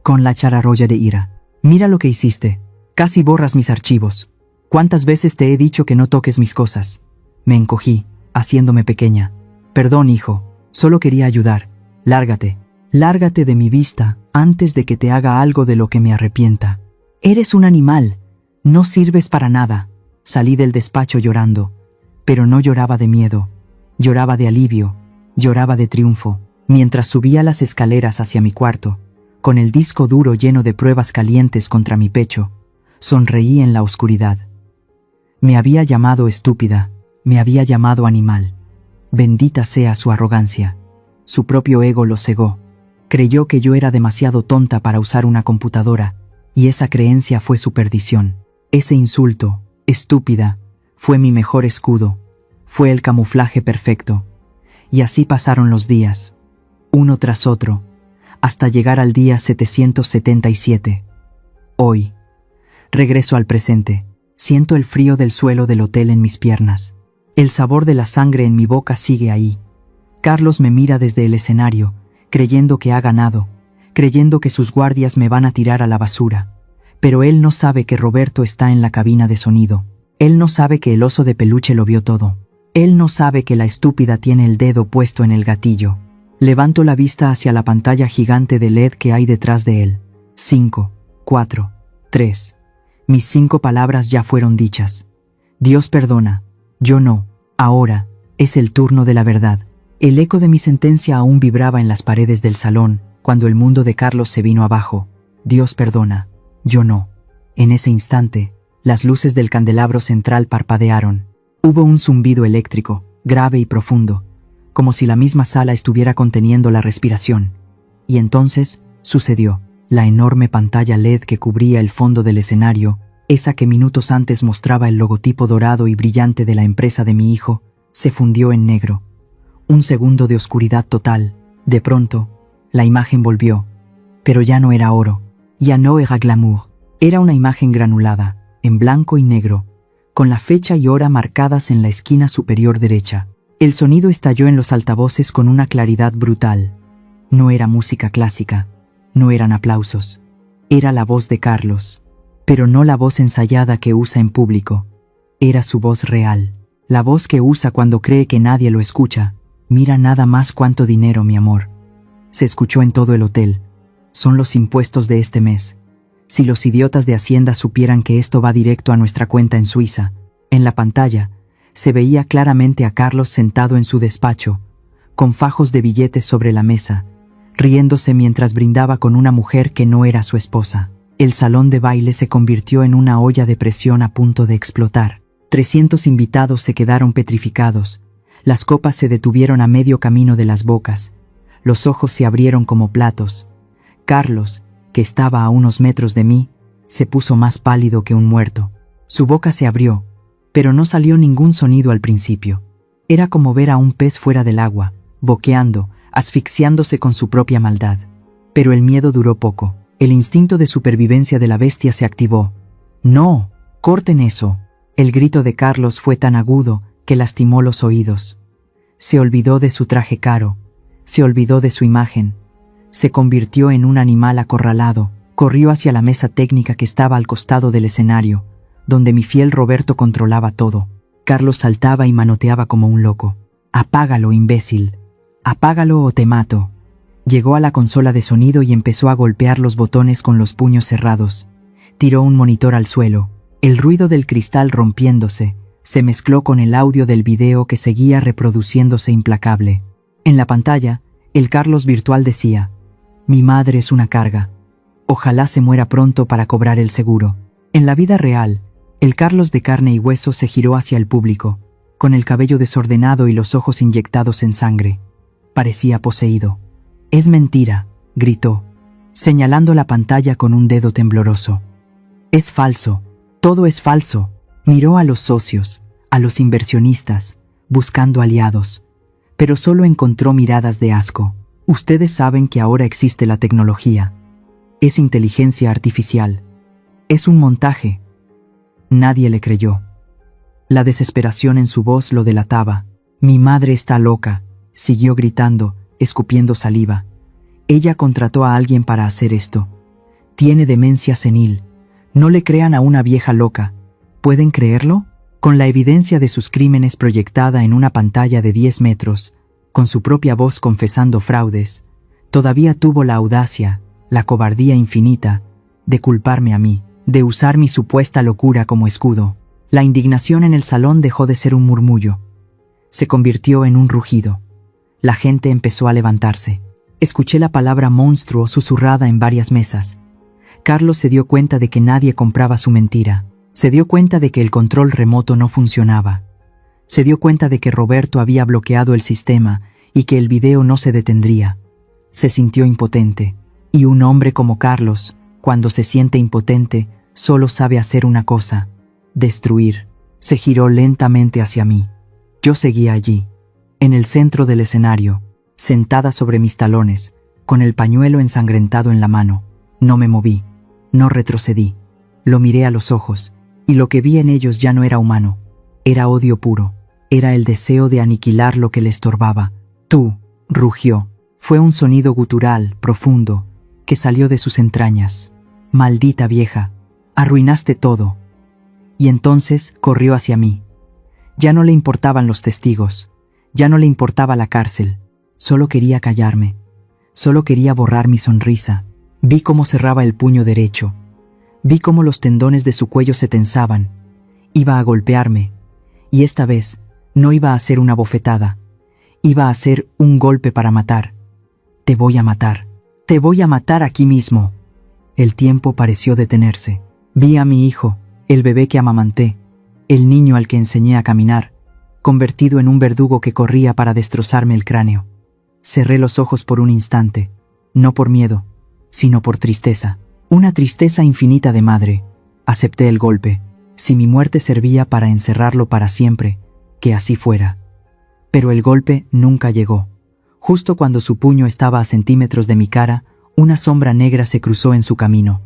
con la chararroya de ira. «Mira lo que hiciste. Casi borras mis archivos. ¿Cuántas veces te he dicho que no toques mis cosas?». Me encogí, haciéndome pequeña. «Perdón, hijo. Solo quería ayudar. Lárgate. Lárgate de mi vista antes de que te haga algo de lo que me arrepienta. Eres un animal. No sirves para nada». Salí del despacho llorando, pero no lloraba de miedo. Lloraba de alivio, lloraba de triunfo. Mientras subía las escaleras hacia mi cuarto, con el disco duro lleno de pruebas calientes contra mi pecho, sonreí en la oscuridad. Me había llamado estúpida, me había llamado animal. Bendita sea su arrogancia. Su propio ego lo cegó. Creyó que yo era demasiado tonta para usar una computadora, y esa creencia fue su perdición. Ese insulto, estúpida, fue mi mejor escudo, fue el camuflaje perfecto. Y así pasaron los días, uno tras otro, hasta llegar al día 777. Hoy, regreso al presente, siento el frío del suelo del hotel en mis piernas. El sabor de la sangre en mi boca sigue ahí. Carlos me mira desde el escenario, creyendo que ha ganado, creyendo que sus guardias me van a tirar a la basura. Pero él no sabe que Roberto está en la cabina de sonido. Él no sabe que el oso de peluche lo vio todo. Él no sabe que la estúpida tiene el dedo puesto en el gatillo. Levanto la vista hacia la pantalla gigante de LED que hay detrás de él. 5, 4, 3. Mis 5 palabras ya fueron dichas. Dios perdona. Yo no. Ahora, es el turno de la verdad. El eco de mi sentencia aún vibraba en las paredes del salón, cuando el mundo de Carlos se vino abajo. Dios perdona. Yo no. En ese instante, las luces del candelabro central parpadearon. Hubo un zumbido eléctrico, grave y profundo, como si la misma sala estuviera conteniendo la respiración. Y entonces, sucedió. La enorme pantalla LED que cubría el fondo del escenario, esa que minutos antes mostraba el logotipo dorado y brillante de la empresa de mi hijo, se fundió en negro. Un segundo de oscuridad total. De pronto, la imagen volvió. Pero ya no era oro. Ya no era glamour. Era una imagen granulada, en blanco y negro, con la fecha y hora marcadas en la esquina superior derecha. El sonido estalló en los altavoces con una claridad brutal. No era música clásica, no eran aplausos. Era la voz de Carlos, pero no la voz ensayada que usa en público. Era su voz real, la voz que usa cuando cree que nadie lo escucha. Mira nada más cuánto dinero, mi amor. Se escuchó en todo el hotel. Son los impuestos de este mes. Si los idiotas de Hacienda supieran que esto va directo a nuestra cuenta en Suiza. En la pantalla, se veía claramente a Carlos sentado en su despacho, con fajos de billetes sobre la mesa, riéndose mientras brindaba con una mujer que no era su esposa. El salón de baile se convirtió en una olla de presión a punto de explotar. 300 invitados se quedaron petrificados. Las copas se detuvieron a medio camino de las bocas. Los ojos se abrieron como platos. Carlos, que estaba a unos metros de mí, se puso más pálido que un muerto. Su boca se abrió, pero no salió ningún sonido al principio. Era como ver a un pez fuera del agua, boqueando, asfixiándose con su propia maldad. Pero el miedo duró poco. El instinto de supervivencia de la bestia se activó. ¡No! ¡Corten eso! El grito de Carlos fue tan agudo que lastimó los oídos. Se olvidó de su traje caro, se olvidó de su imagen. Se convirtió en un animal acorralado. Corrió hacia la mesa técnica que estaba al costado del escenario, donde mi fiel Roberto controlaba todo. Carlos saltaba y manoteaba como un loco. «Apágalo, imbécil. Apágalo o te mato». Llegó a la consola de sonido y empezó a golpear los botones con los puños cerrados. Tiró un monitor al suelo. El ruido del cristal rompiéndose se mezcló con el audio del video que seguía reproduciéndose implacable. En la pantalla, el Carlos virtual decía: «Mi madre es una carga. Ojalá se muera pronto para cobrar el seguro». En la vida real, el Carlos de carne y hueso se giró hacia el público, con el cabello desordenado y los ojos inyectados en sangre. Parecía poseído. «Es mentira», gritó, señalando la pantalla con un dedo tembloroso. «Es falso. Todo es falso». Miró a los socios, a los inversionistas, buscando aliados, pero solo encontró miradas de asco. «Ustedes saben que ahora existe la tecnología. Es inteligencia artificial. Es un montaje». Nadie le creyó. La desesperación en su voz lo delataba. «Mi madre está loca», siguió gritando, escupiendo saliva. «Ella contrató a alguien para hacer esto. Tiene demencia senil. No le crean a una vieja loca. ¿Pueden creerlo?». Con la evidencia de sus crímenes proyectada en una pantalla de 10 metros, con su propia voz confesando fraudes, todavía tuvo la audacia, la cobardía infinita, de culparme a mí, de usar mi supuesta locura como escudo. La indignación en el salón dejó de ser un murmullo. Se convirtió en un rugido. La gente empezó a levantarse. Escuché la palabra monstruo susurrada en varias mesas. Carlos se dio cuenta de que nadie compraba su mentira. Se dio cuenta de que el control remoto no funcionaba. Se dio cuenta de que Roberto había bloqueado el sistema y que el video no se detendría. Se sintió impotente. Y un hombre como Carlos, cuando se siente impotente, solo sabe hacer una cosa: destruir. Se giró lentamente hacia mí. Yo seguía allí, en el centro del escenario, sentada sobre mis talones, con el pañuelo ensangrentado en la mano. No me moví, no retrocedí. Lo miré a los ojos, y lo que vi en ellos ya no era humano. Era odio puro. Era el deseo de aniquilar lo que le estorbaba. «Tú», rugió. Fue un sonido gutural, profundo, que salió de sus entrañas. «Maldita vieja, arruinaste todo». Y entonces corrió hacia mí. Ya no le importaban los testigos, ya no le importaba la cárcel. Solo quería callarme, solo quería borrar mi sonrisa. Vi cómo cerraba el puño derecho. Vi cómo los tendones de su cuello se tensaban. Iba a golpearme, y esta vez no iba a ser una bofetada. Iba a ser un golpe para matar. «Te voy a matar. Te voy a matar aquí mismo». El tiempo pareció detenerse. Vi a mi hijo, el bebé que amamanté, el niño al que enseñé a caminar, convertido en un verdugo que corría para destrozarme el cráneo. Cerré los ojos por un instante, no por miedo, sino por tristeza. Una tristeza infinita de madre. Acepté el golpe. Si mi muerte servía para encerrarlo para siempre, que así fuera. Pero el golpe nunca llegó. Justo cuando su puño estaba a centímetros de mi cara, una sombra negra se cruzó en su camino.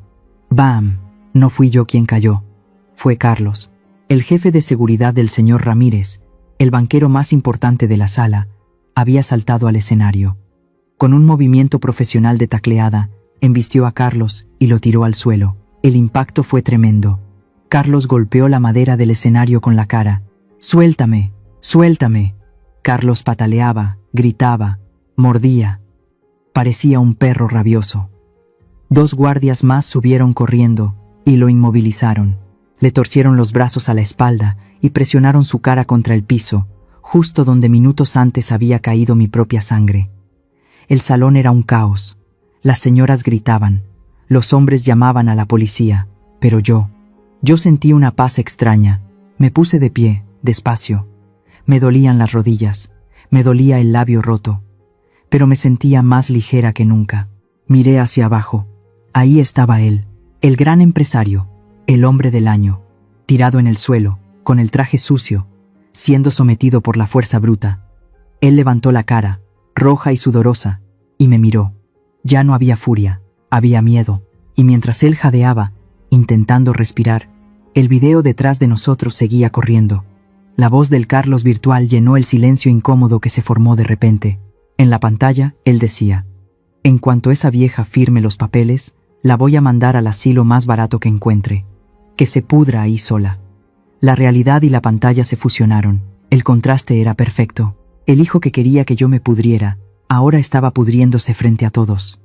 ¡Bam! No fui yo quien cayó. Fue Carlos, el jefe de seguridad del señor Ramírez, el banquero más importante de la sala, había saltado al escenario. Con un movimiento profesional de tacleada, embistió a Carlos y lo tiró al suelo. El impacto fue tremendo. Carlos golpeó la madera del escenario con la cara. «¡Suéltame! ¡Suéltame!». Carlos pataleaba, gritaba, mordía. Parecía un perro rabioso. 2 guardias más subieron corriendo y lo inmovilizaron. Le torcieron los brazos a la espalda y presionaron su cara contra el piso, justo donde minutos antes había caído mi propia sangre. El salón era un caos. Las señoras gritaban, los hombres llamaban a la policía, pero yo sentí una paz extraña. Me puse de pie, despacio. Me dolían las rodillas, me dolía el labio roto, pero me sentía más ligera que nunca. Miré hacia abajo. Ahí estaba él, el gran empresario, el hombre del año, tirado en el suelo, con el traje sucio, siendo sometido por la fuerza bruta. Él levantó la cara, roja y sudorosa, y me miró. Ya no había furia, había miedo, y mientras él jadeaba, intentando respirar, el video detrás de nosotros seguía corriendo. La voz del Carlos virtual llenó el silencio incómodo que se formó de repente. En la pantalla, él decía: en cuanto esa vieja firme los papeles, la voy a mandar al asilo más barato que encuentre. Que se pudra ahí sola. La realidad y la pantalla se fusionaron. El contraste era perfecto. El hijo que quería que yo me pudriera, ahora estaba pudriéndose frente a todos.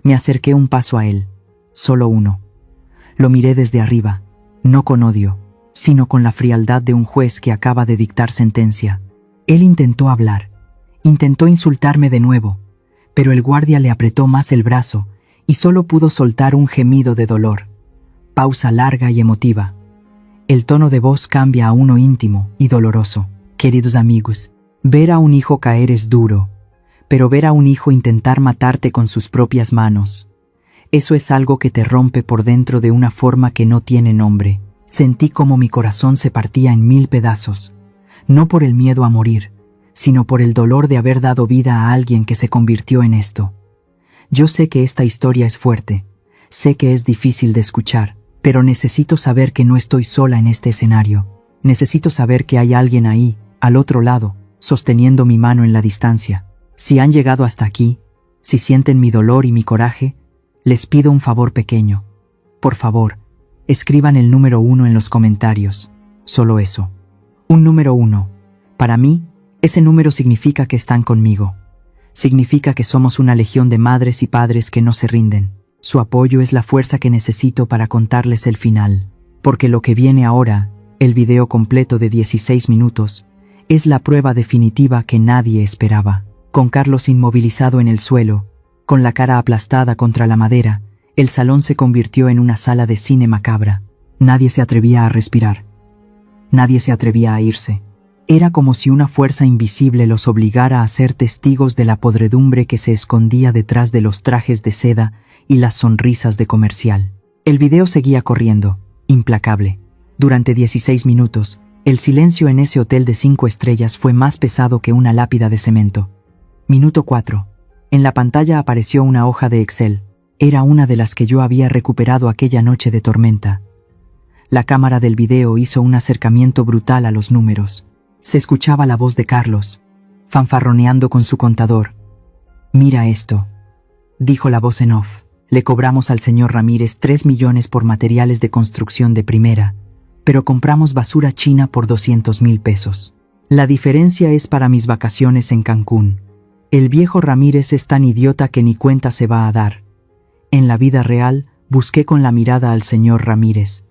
Me acerqué un paso a él, solo uno. Lo miré desde arriba, no con odio, sino con la frialdad de un juez que acaba de dictar sentencia. Él intentó hablar, intentó insultarme de nuevo, pero el guardia le apretó más el brazo y solo pudo soltar un gemido de dolor. Pausa larga y emotiva. El tono de voz cambia a uno íntimo y doloroso. Queridos amigos, ver a un hijo caer es duro, pero ver a un hijo intentar matarte con sus propias manos, eso es algo que te rompe por dentro de una forma que no tiene nombre. Sentí como mi corazón se partía en 1000 pedazos, no por el miedo a morir, sino por el dolor de haber dado vida a alguien que se convirtió en esto. Yo sé que esta historia es fuerte, sé que es difícil de escuchar, pero necesito saber que no estoy sola en este escenario. Necesito saber que hay alguien ahí, al otro lado, sosteniendo mi mano en la distancia. Si han llegado hasta aquí, si sienten mi dolor y mi coraje, les pido un favor pequeño. Por favor, escriban el número 1 en los comentarios. Solo eso. Un número 1. Para mí, ese número significa que están conmigo. Significa que somos una legión de madres y padres que no se rinden. Su apoyo es la fuerza que necesito para contarles el final. Porque lo que viene ahora, el video completo de 16 minutos, es la prueba definitiva que nadie esperaba. Con Carlos inmovilizado en el suelo, con la cara aplastada contra la madera, el salón se convirtió en una sala de cine macabra. Nadie se atrevía a respirar. Nadie se atrevía a irse. Era como si una fuerza invisible los obligara a ser testigos de la podredumbre que se escondía detrás de los trajes de seda y las sonrisas de comercial. El video seguía corriendo, implacable. Durante 16 minutos, el silencio en ese hotel de 5 estrellas fue más pesado que una lápida de cemento. Minuto 4. En la pantalla apareció una hoja de Excel. Era una de las que yo había recuperado aquella noche de tormenta. La cámara del video hizo un acercamiento brutal a los números. Se escuchaba la voz de Carlos, fanfarroneando con su contador. «Mira esto», dijo la voz en off. «Le cobramos al señor Ramírez 3 millones por materiales de construcción de primera, pero compramos basura china por 200,000 pesos. La diferencia es para mis vacaciones en Cancún. El viejo Ramírez es tan idiota que ni cuenta se va a dar. En la vida real, busqué con la mirada al señor Ramírez.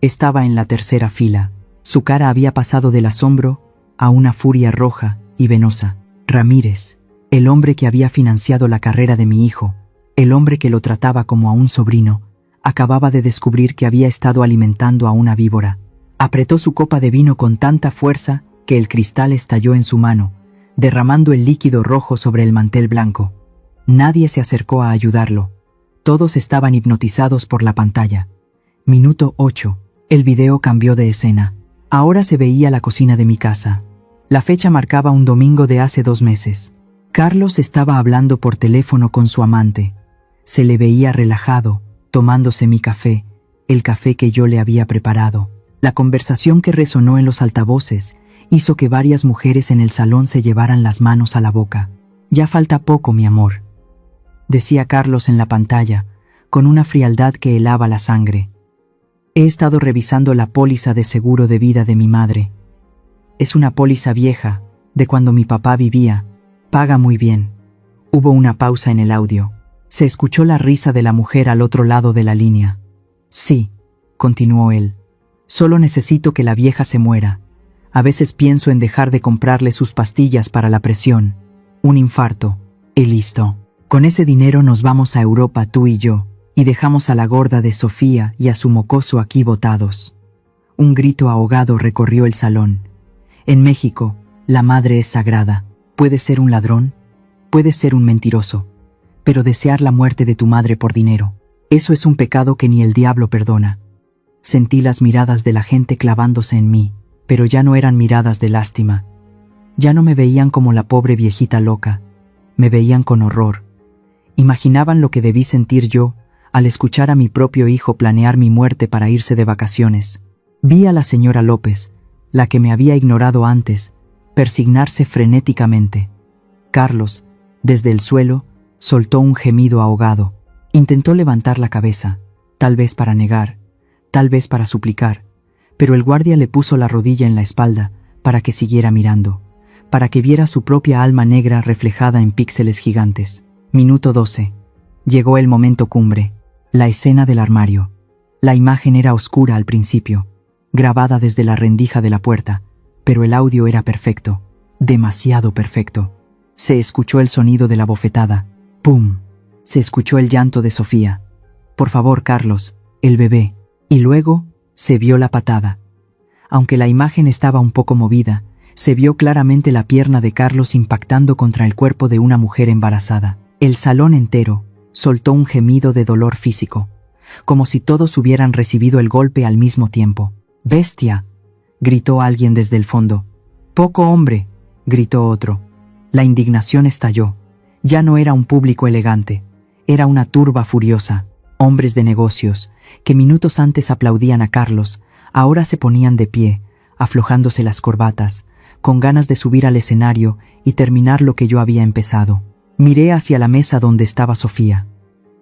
Estaba en la tercera fila. Su cara había pasado del asombro a una furia roja y venosa. Ramírez, el hombre que había financiado la carrera de mi hijo, el hombre que lo trataba como a un sobrino, acababa de descubrir que había estado alimentando a una víbora. Apretó su copa de vino con tanta fuerza que el cristal estalló en su mano, derramando el líquido rojo sobre el mantel blanco. Nadie se acercó a ayudarlo. Todos estaban hipnotizados por la pantalla. Minuto 8. El video cambió de escena. Ahora se veía la cocina de mi casa. La fecha marcaba un domingo de hace 2 meses. Carlos estaba hablando por teléfono con su amante. Se le veía relajado, tomándose mi café, el café que yo le había preparado. La conversación que resonó en los altavoces hizo que varias mujeres en el salón se llevaran las manos a la boca. «Ya falta poco, mi amor», decía Carlos en la pantalla, con una frialdad que helaba la sangre. «He estado revisando la póliza de seguro de vida de mi madre. Es una póliza vieja, de cuando mi papá vivía. Paga muy bien». Hubo una pausa en el audio. Se escuchó la risa de la mujer al otro lado de la línea. «Sí», continuó él, «solo necesito que la vieja se muera. A veces pienso en dejar de comprarle sus pastillas para la presión. Un infarto. Y listo. Con ese dinero nos vamos a Europa tú y yo, y dejamos a la gorda de Sofía y a su mocoso aquí botados». Un grito ahogado recorrió el salón. En México, la madre es sagrada. Puede ser un ladrón, puede ser un mentiroso, pero desear la muerte de tu madre por dinero, eso es un pecado que ni el diablo perdona. Sentí las miradas de la gente clavándose en mí, pero ya no eran miradas de lástima. Ya no me veían como la pobre viejita loca, me veían con horror. Imaginaban lo que debí sentir yo al escuchar a mi propio hijo planear mi muerte para irse de vacaciones. Vi a la señora López, la que me había ignorado antes, persignarse frenéticamente. Carlos, desde el suelo, soltó un gemido ahogado. Intentó levantar la cabeza, tal vez para negar, tal vez para suplicar, pero el guardia le puso la rodilla en la espalda para que siguiera mirando, para que viera su propia alma negra reflejada en píxeles gigantes. Minuto 12. Llegó el momento cumbre, la escena del armario. La imagen era oscura al principio, grabada desde la rendija de la puerta, pero el audio era perfecto, demasiado perfecto. Se escuchó el sonido de la bofetada. ¡Pum! Se escuchó el llanto de Sofía. Por favor, Carlos, el bebé. Y luego, se vio la patada. Aunque la imagen estaba un poco movida, se vio claramente la pierna de Carlos impactando contra el cuerpo de una mujer embarazada. El salón entero soltó un gemido de dolor físico, como si todos hubieran recibido el golpe al mismo tiempo. «¡Bestia!», gritó alguien desde el fondo. «¡Poco hombre!», gritó otro. La indignación estalló. Ya no era un público elegante, era una turba furiosa. Hombres de negocios, que minutos antes aplaudían a Carlos, ahora se ponían de pie, aflojándose las corbatas, con ganas de subir al escenario y terminar lo que yo había empezado. Miré hacia la mesa donde estaba Sofía.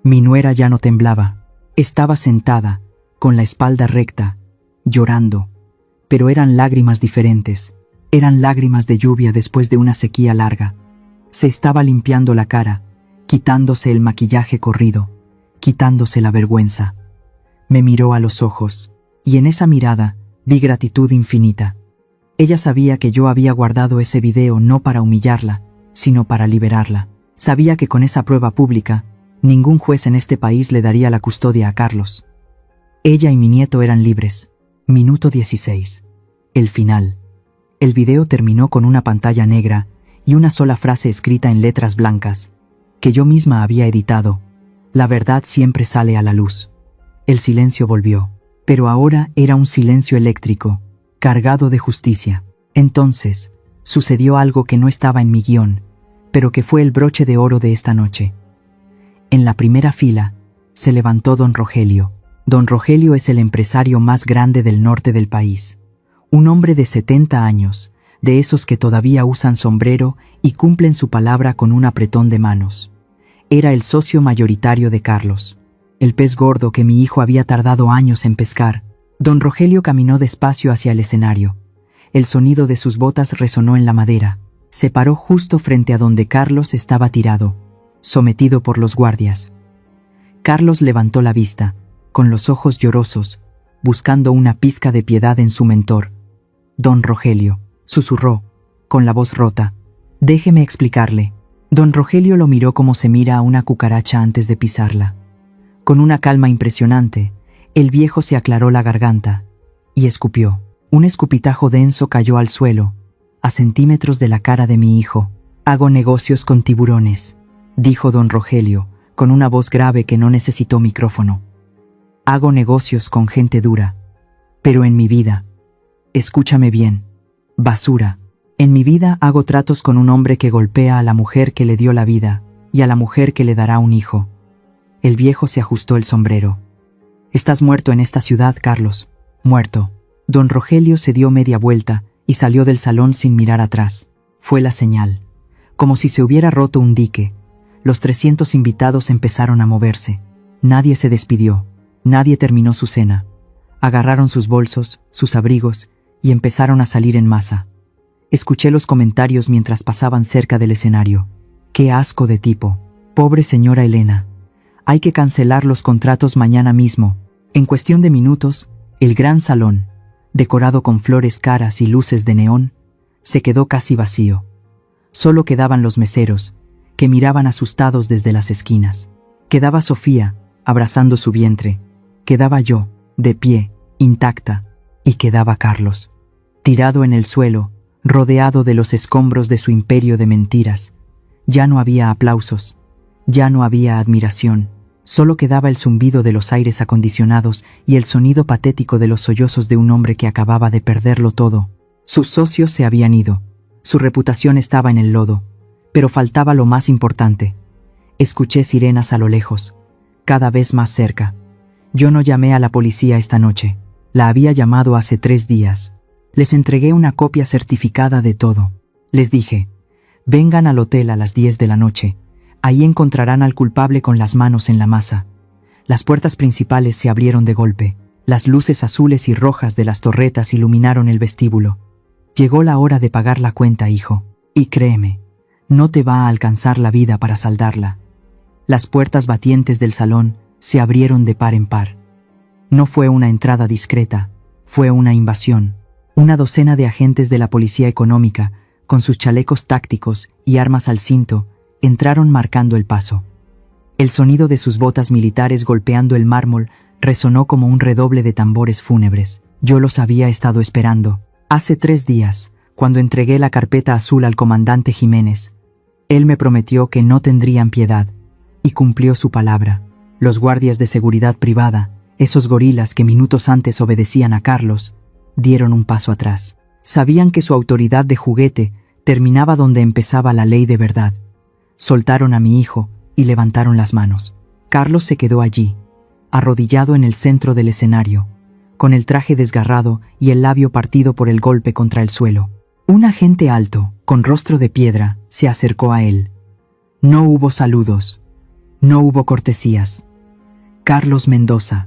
Mi nuera ya no temblaba. Estaba sentada, con la espalda recta, llorando. Pero eran lágrimas diferentes. Eran lágrimas de lluvia después de una sequía larga. Se estaba limpiando la cara, quitándose el maquillaje corrido, quitándose la vergüenza. Me miró a los ojos, y en esa mirada vi gratitud infinita. Ella sabía que yo había guardado ese video no para humillarla, sino para liberarla. Sabía que con esa prueba pública, ningún juez en este país le daría la custodia a Carlos. Ella y mi nieto eran libres. Minuto 16. El final. El video terminó con una pantalla negra y una sola frase escrita en letras blancas, que yo misma había editado. La verdad siempre sale a la luz. El silencio volvió, pero ahora era un silencio eléctrico, cargado de justicia. Entonces, sucedió algo que no estaba en mi guión, pero que fue el broche de oro de esta noche. En la primera fila, se levantó don Rogelio. Don Rogelio es el empresario más grande del norte del país. Un hombre de 70 años, de esos que todavía usan sombrero y cumplen su palabra con un apretón de manos. Era el socio mayoritario de Carlos, el pez gordo que mi hijo había tardado años en pescar. Don Rogelio caminó despacio hacia el escenario. El sonido de sus botas resonó en la madera. Se paró justo frente a donde Carlos estaba tirado, sometido por los guardias. Carlos levantó la vista, con los ojos llorosos, buscando una pizca de piedad en su mentor. «Don Rogelio», susurró, con la voz rota. «Déjeme explicarle». Don Rogelio lo miró como se mira a una cucaracha antes de pisarla. Con una calma impresionante, el viejo se aclaró la garganta y escupió. Un escupitajo denso cayó al suelo, a centímetros de la cara de mi hijo. «Hago negocios con tiburones», dijo don Rogelio, con una voz grave que no necesitó micrófono. «Hago negocios con gente dura, pero en mi vida, escúchame bien, basura, en mi vida hago tratos con un hombre que golpea a la mujer que le dio la vida y a la mujer que le dará un hijo». El viejo se ajustó el sombrero. «Estás muerto en esta ciudad, Carlos, muerto». Don Rogelio se dio media vuelta y salió del salón sin mirar atrás. Fue la señal. Como si se hubiera roto un dique. Los 300 invitados empezaron a moverse. Nadie se despidió. Nadie terminó su cena. Agarraron sus bolsos, sus abrigos, y empezaron a salir en masa. Escuché los comentarios mientras pasaban cerca del escenario. «¡Qué asco de tipo! Pobre señora Elena. Hay que cancelar los contratos mañana mismo». En cuestión de minutos, el gran salón, decorado con flores caras y luces de neón, se quedó casi vacío. Solo quedaban los meseros, que miraban asustados desde las esquinas. Quedaba Sofía, abrazando su vientre. Quedaba yo, de pie, intacta. Y quedaba Carlos, tirado en el suelo, rodeado de los escombros de su imperio de mentiras. Ya no había aplausos. Ya no había admiración. Solo quedaba el zumbido de los aires acondicionados y el sonido patético de los sollozos de un hombre que acababa de perderlo todo. Sus socios se habían ido. Su reputación estaba en el lodo. Pero faltaba lo más importante. Escuché sirenas a lo lejos, cada vez más cerca. Yo no llamé a la policía esta noche. La había llamado hace 3 días. Les entregué una copia certificada de todo. Les dije, vengan al hotel a las 10 de la noche. Ahí encontrarán al culpable con las manos en la masa. Las puertas principales se abrieron de golpe. Las luces azules y rojas de las torretas iluminaron el vestíbulo. Llegó la hora de pagar la cuenta, hijo. Y créeme, no te va a alcanzar la vida para saldarla. Las puertas batientes del salón se abrieron de par en par. No fue una entrada discreta, fue una invasión. Una docena de agentes de la policía económica, con sus chalecos tácticos y armas al cinto, entraron marcando el paso. El sonido de sus botas militares golpeando el mármol resonó como un redoble de tambores fúnebres. Yo los había estado esperando. Hace 3 días, cuando entregué la carpeta azul al comandante Jiménez, él me prometió que no tendrían piedad, y cumplió su palabra. Los guardias de seguridad privada, esos gorilas que minutos antes obedecían a Carlos, dieron un paso atrás. Sabían que su autoridad de juguete terminaba donde empezaba la ley de verdad. Soltaron a mi hijo y levantaron las manos. Carlos se quedó allí, arrodillado en el centro del escenario, con el traje desgarrado y el labio partido por el golpe contra el suelo. Un agente alto, con rostro de piedra, se acercó a él. No hubo saludos, no hubo cortesías. Carlos Mendoza,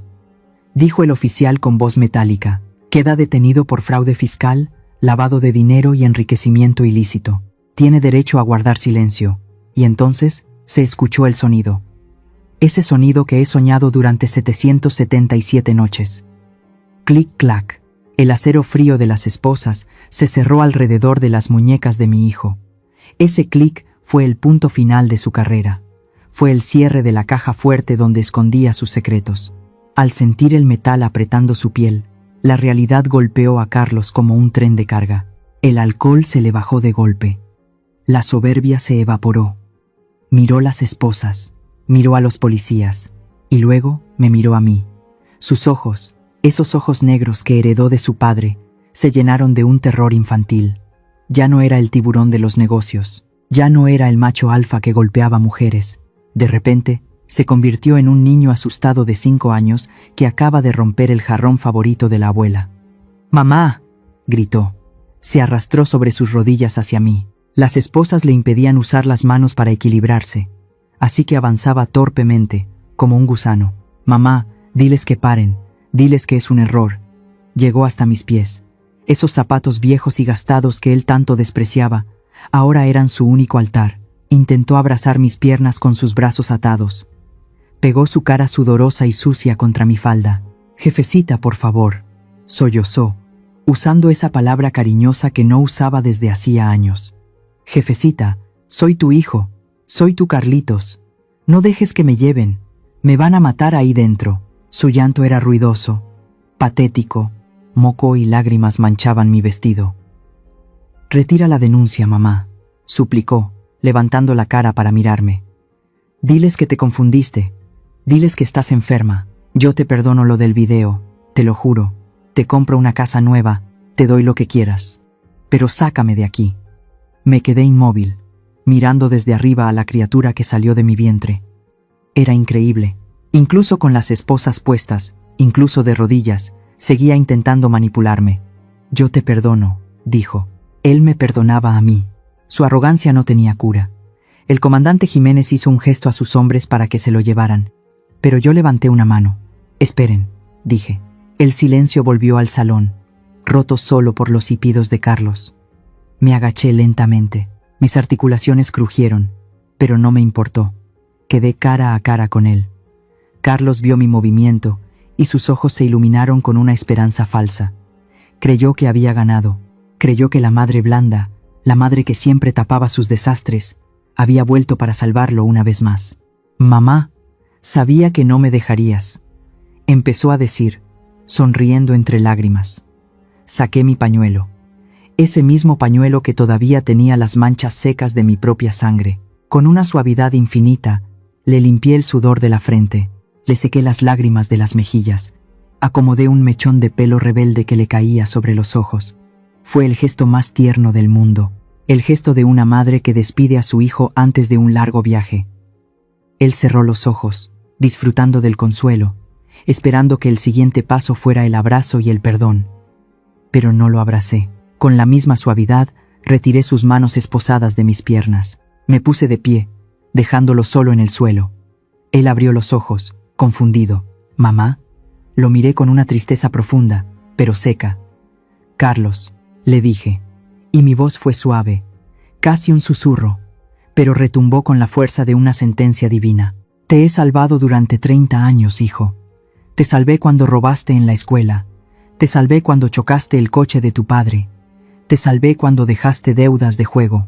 dijo el oficial con voz metálica, queda detenido por fraude fiscal, lavado de dinero y enriquecimiento ilícito. Tiene derecho a guardar silencio. Y entonces se escuchó el sonido. Ese sonido que he soñado durante 777 noches. Clic-clac. El acero frío de las esposas se cerró alrededor de las muñecas de mi hijo. Ese clic fue el punto final de su carrera. Fue el cierre de la caja fuerte donde escondía sus secretos. Al sentir el metal apretando su piel, la realidad golpeó a Carlos como un tren de carga. El alcohol se le bajó de golpe. La soberbia se evaporó. Miró las esposas, miró a los policías, y luego me miró a mí. Sus ojos, esos ojos negros que heredó de su padre, se llenaron de un terror infantil. Ya no era el tiburón de los negocios, ya no era el macho alfa que golpeaba mujeres. De repente, se convirtió en un niño asustado de 5 años que acaba de romper el jarrón favorito de la abuela. ¡Mamá!, gritó. Se arrastró sobre sus rodillas hacia mí. Las esposas le impedían usar las manos para equilibrarse, así que avanzaba torpemente, como un gusano. Mamá, diles que paren, diles que es un error. Llegó hasta mis pies. Esos zapatos viejos y gastados que él tanto despreciaba, ahora eran su único altar. Intentó abrazar mis piernas con sus brazos atados. Pegó su cara sudorosa y sucia contra mi falda. Jefecita, por favor, sollozó, usando esa palabra cariñosa que no usaba desde hacía años. Jefecita, soy tu hijo, soy tu Carlitos. No dejes que me lleven, me van a matar ahí dentro. Su llanto era ruidoso, patético, moco y lágrimas manchaban mi vestido. Retira la denuncia, mamá, suplicó, levantando la cara para mirarme. Diles que te confundiste, diles que estás enferma. Yo te perdono lo del video, te lo juro, te compro una casa nueva, te doy lo que quieras. Pero sácame de aquí. Me quedé inmóvil, mirando desde arriba a la criatura que salió de mi vientre. Era increíble. Incluso con las esposas puestas, incluso de rodillas, seguía intentando manipularme. Yo te perdono, dijo. Él me perdonaba a mí. Su arrogancia no tenía cura. El comandante Jiménez hizo un gesto a sus hombres para que se lo llevaran. Pero yo levanté una mano. Esperen, dije. El silencio volvió al salón, roto solo por los hipidos de Carlos. Me agaché lentamente. Mis articulaciones crujieron, pero no me importó. Quedé cara a cara con él. Carlos vio mi movimiento y sus ojos se iluminaron con una esperanza falsa. Creyó que había ganado. Creyó que la madre blanda, la madre que siempre tapaba sus desastres, había vuelto para salvarlo una vez más. Mamá, sabía que no me dejarías. Empezó a decir, sonriendo entre lágrimas. Saqué mi pañuelo. Ese mismo pañuelo que todavía tenía las manchas secas de mi propia sangre. Con una suavidad infinita, Le limpié el sudor de la frente, le sequé las lágrimas de las mejillas, acomodé un mechón de pelo rebelde que le caía sobre los ojos. Fue el gesto más tierno del mundo, el gesto de una madre que despide a su hijo antes de un largo viaje. Él cerró los ojos, disfrutando del consuelo, esperando que el siguiente paso fuera el abrazo y el perdón. Pero no lo abracé. Con la misma suavidad, retiré sus manos esposadas de mis piernas. Me puse de pie, dejándolo solo en el suelo. Él abrió los ojos, confundido. «¿Mamá?» Lo miré con una tristeza profunda, pero seca. «Carlos», le dije, y mi voz fue suave, casi un susurro, pero retumbó con la fuerza de una sentencia divina. «Te he salvado durante 30 años, hijo. Te salvé cuando robaste en la escuela. Te salvé cuando chocaste el coche de tu padre. Te salvé cuando dejaste deudas de juego.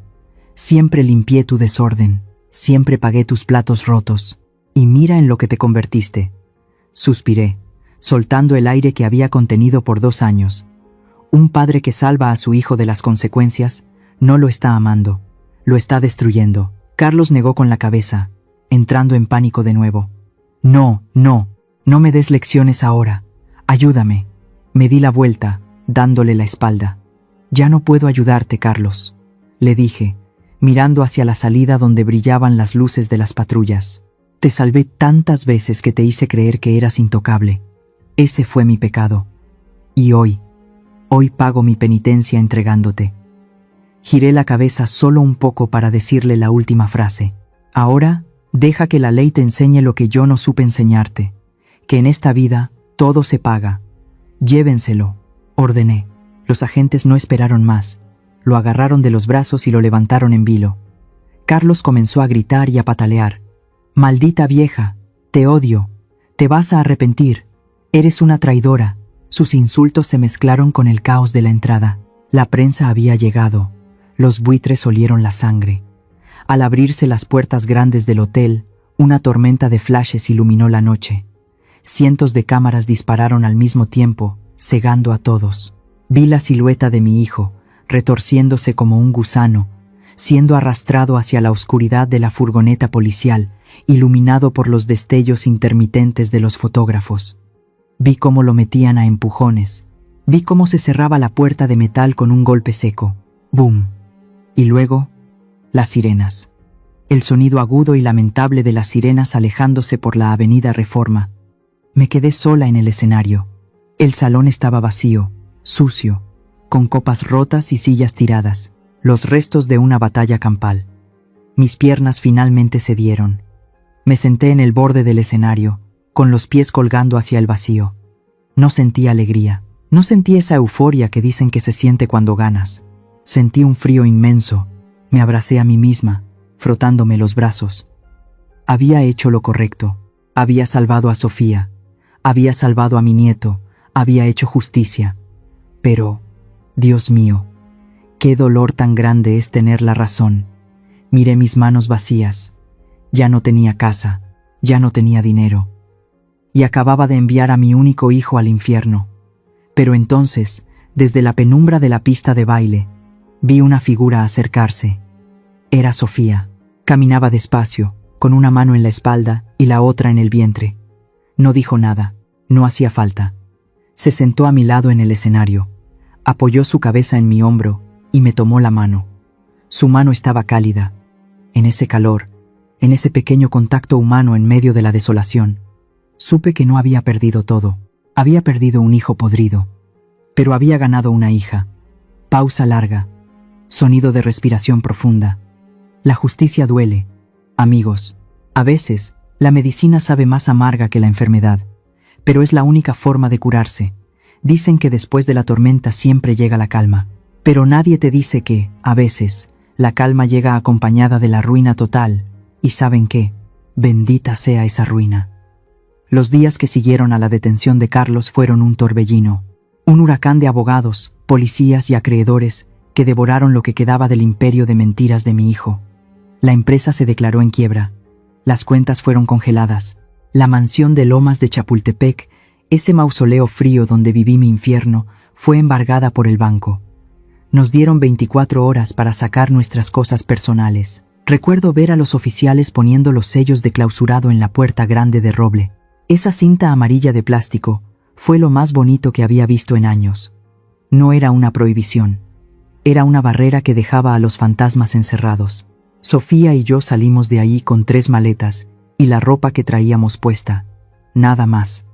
Siempre limpié tu desorden. Siempre pagué tus platos rotos. Y mira en lo que te convertiste». Suspiré, soltando el aire que había contenido por 2 años. Un padre que salva a su hijo de las consecuencias no lo está amando, lo está destruyendo. Carlos negó con la cabeza, entrando en pánico de nuevo. «No me des lecciones ahora. Ayúdame». Me di la vuelta, dándole la espalda. «Ya no puedo ayudarte, Carlos», le dije, mirando hacia la salida donde brillaban las luces de las patrullas. «Te salvé tantas veces que te hice creer que eras intocable. Ese fue mi pecado. Y hoy pago mi penitencia entregándote». Giré la cabeza solo un poco para decirle la última frase. «Ahora, deja que la ley te enseñe lo que yo no supe enseñarte, que en esta vida todo se paga. Llévenselo», ordené. Los agentes no esperaron más. Lo agarraron de los brazos y lo levantaron en vilo. Carlos comenzó a gritar y a patalear. «Maldita vieja, te odio, te vas a arrepentir, eres una traidora». Sus insultos se mezclaron con el caos de la entrada. La prensa había llegado. Los buitres olieron la sangre. Al abrirse las puertas grandes del hotel, una tormenta de flashes iluminó la noche. Cientos de cámaras dispararon al mismo tiempo, cegando a todos. Vi la silueta de mi hijo, retorciéndose como un gusano, siendo arrastrado hacia la oscuridad de la furgoneta policial, iluminado por los destellos intermitentes de los fotógrafos. Vi cómo lo metían a empujones. Vi cómo se cerraba la puerta de metal con un golpe seco. ¡Bum! Y luego, las sirenas. El sonido agudo y lamentable de las sirenas alejándose por la avenida Reforma. Me quedé sola en el escenario. El salón estaba vacío, sucio, con copas rotas y sillas tiradas, los restos de una batalla campal. Mis piernas finalmente cedieron. Me senté en el borde del escenario, con los pies colgando hacia el vacío. No sentí alegría, no sentí esa euforia que dicen que se siente cuando ganas. Sentí un frío inmenso. Me abracé a mí misma, frotándome los brazos. Había hecho lo correcto. Había salvado a Sofía. Había salvado a mi nieto. Había hecho justicia. Pero, Dios mío, qué dolor tan grande es tener la razón. Miré mis manos vacías. Ya no tenía casa, ya no tenía dinero. Y acababa de enviar a mi único hijo al infierno. Pero entonces, desde la penumbra de la pista de baile, vi una figura acercarse. Era Sofía. Caminaba despacio, con una mano en la espalda y la otra en el vientre. No dijo nada, no hacía falta. Se sentó a mi lado en el escenario, apoyó su cabeza en mi hombro y me tomó la mano. Su mano estaba cálida. En ese calor, en ese pequeño contacto humano en medio de la desolación, supe que no había perdido todo. Había perdido un hijo podrido, pero había ganado una hija. Pausa larga. Sonido de respiración profunda. La justicia duele. Amigos, a veces, la medicina sabe más amarga que la enfermedad, pero es la única forma de curarse. Dicen que después de la tormenta siempre llega la calma, pero nadie te dice que, a veces, la calma llega acompañada de la ruina total, y ¿saben qué? Bendita sea esa ruina. Los días que siguieron a la detención de Carlos fueron un torbellino, un huracán de abogados, policías y acreedores que devoraron lo que quedaba del imperio de mentiras de mi hijo. La empresa se declaró en quiebra. Las cuentas fueron congeladas. La mansión de Lomas de Chapultepec, ese mausoleo frío donde viví mi infierno, fue embargada por el banco. Nos dieron 24 horas para sacar nuestras cosas personales. Recuerdo ver a los oficiales poniendo los sellos de clausurado en la puerta grande de roble. Esa cinta amarilla de plástico fue lo más bonito que había visto en años. No era una prohibición. Era una barrera que dejaba a los fantasmas encerrados. Sofía y yo salimos de ahí con 3 maletas y la ropa que traíamos puesta. Nada más.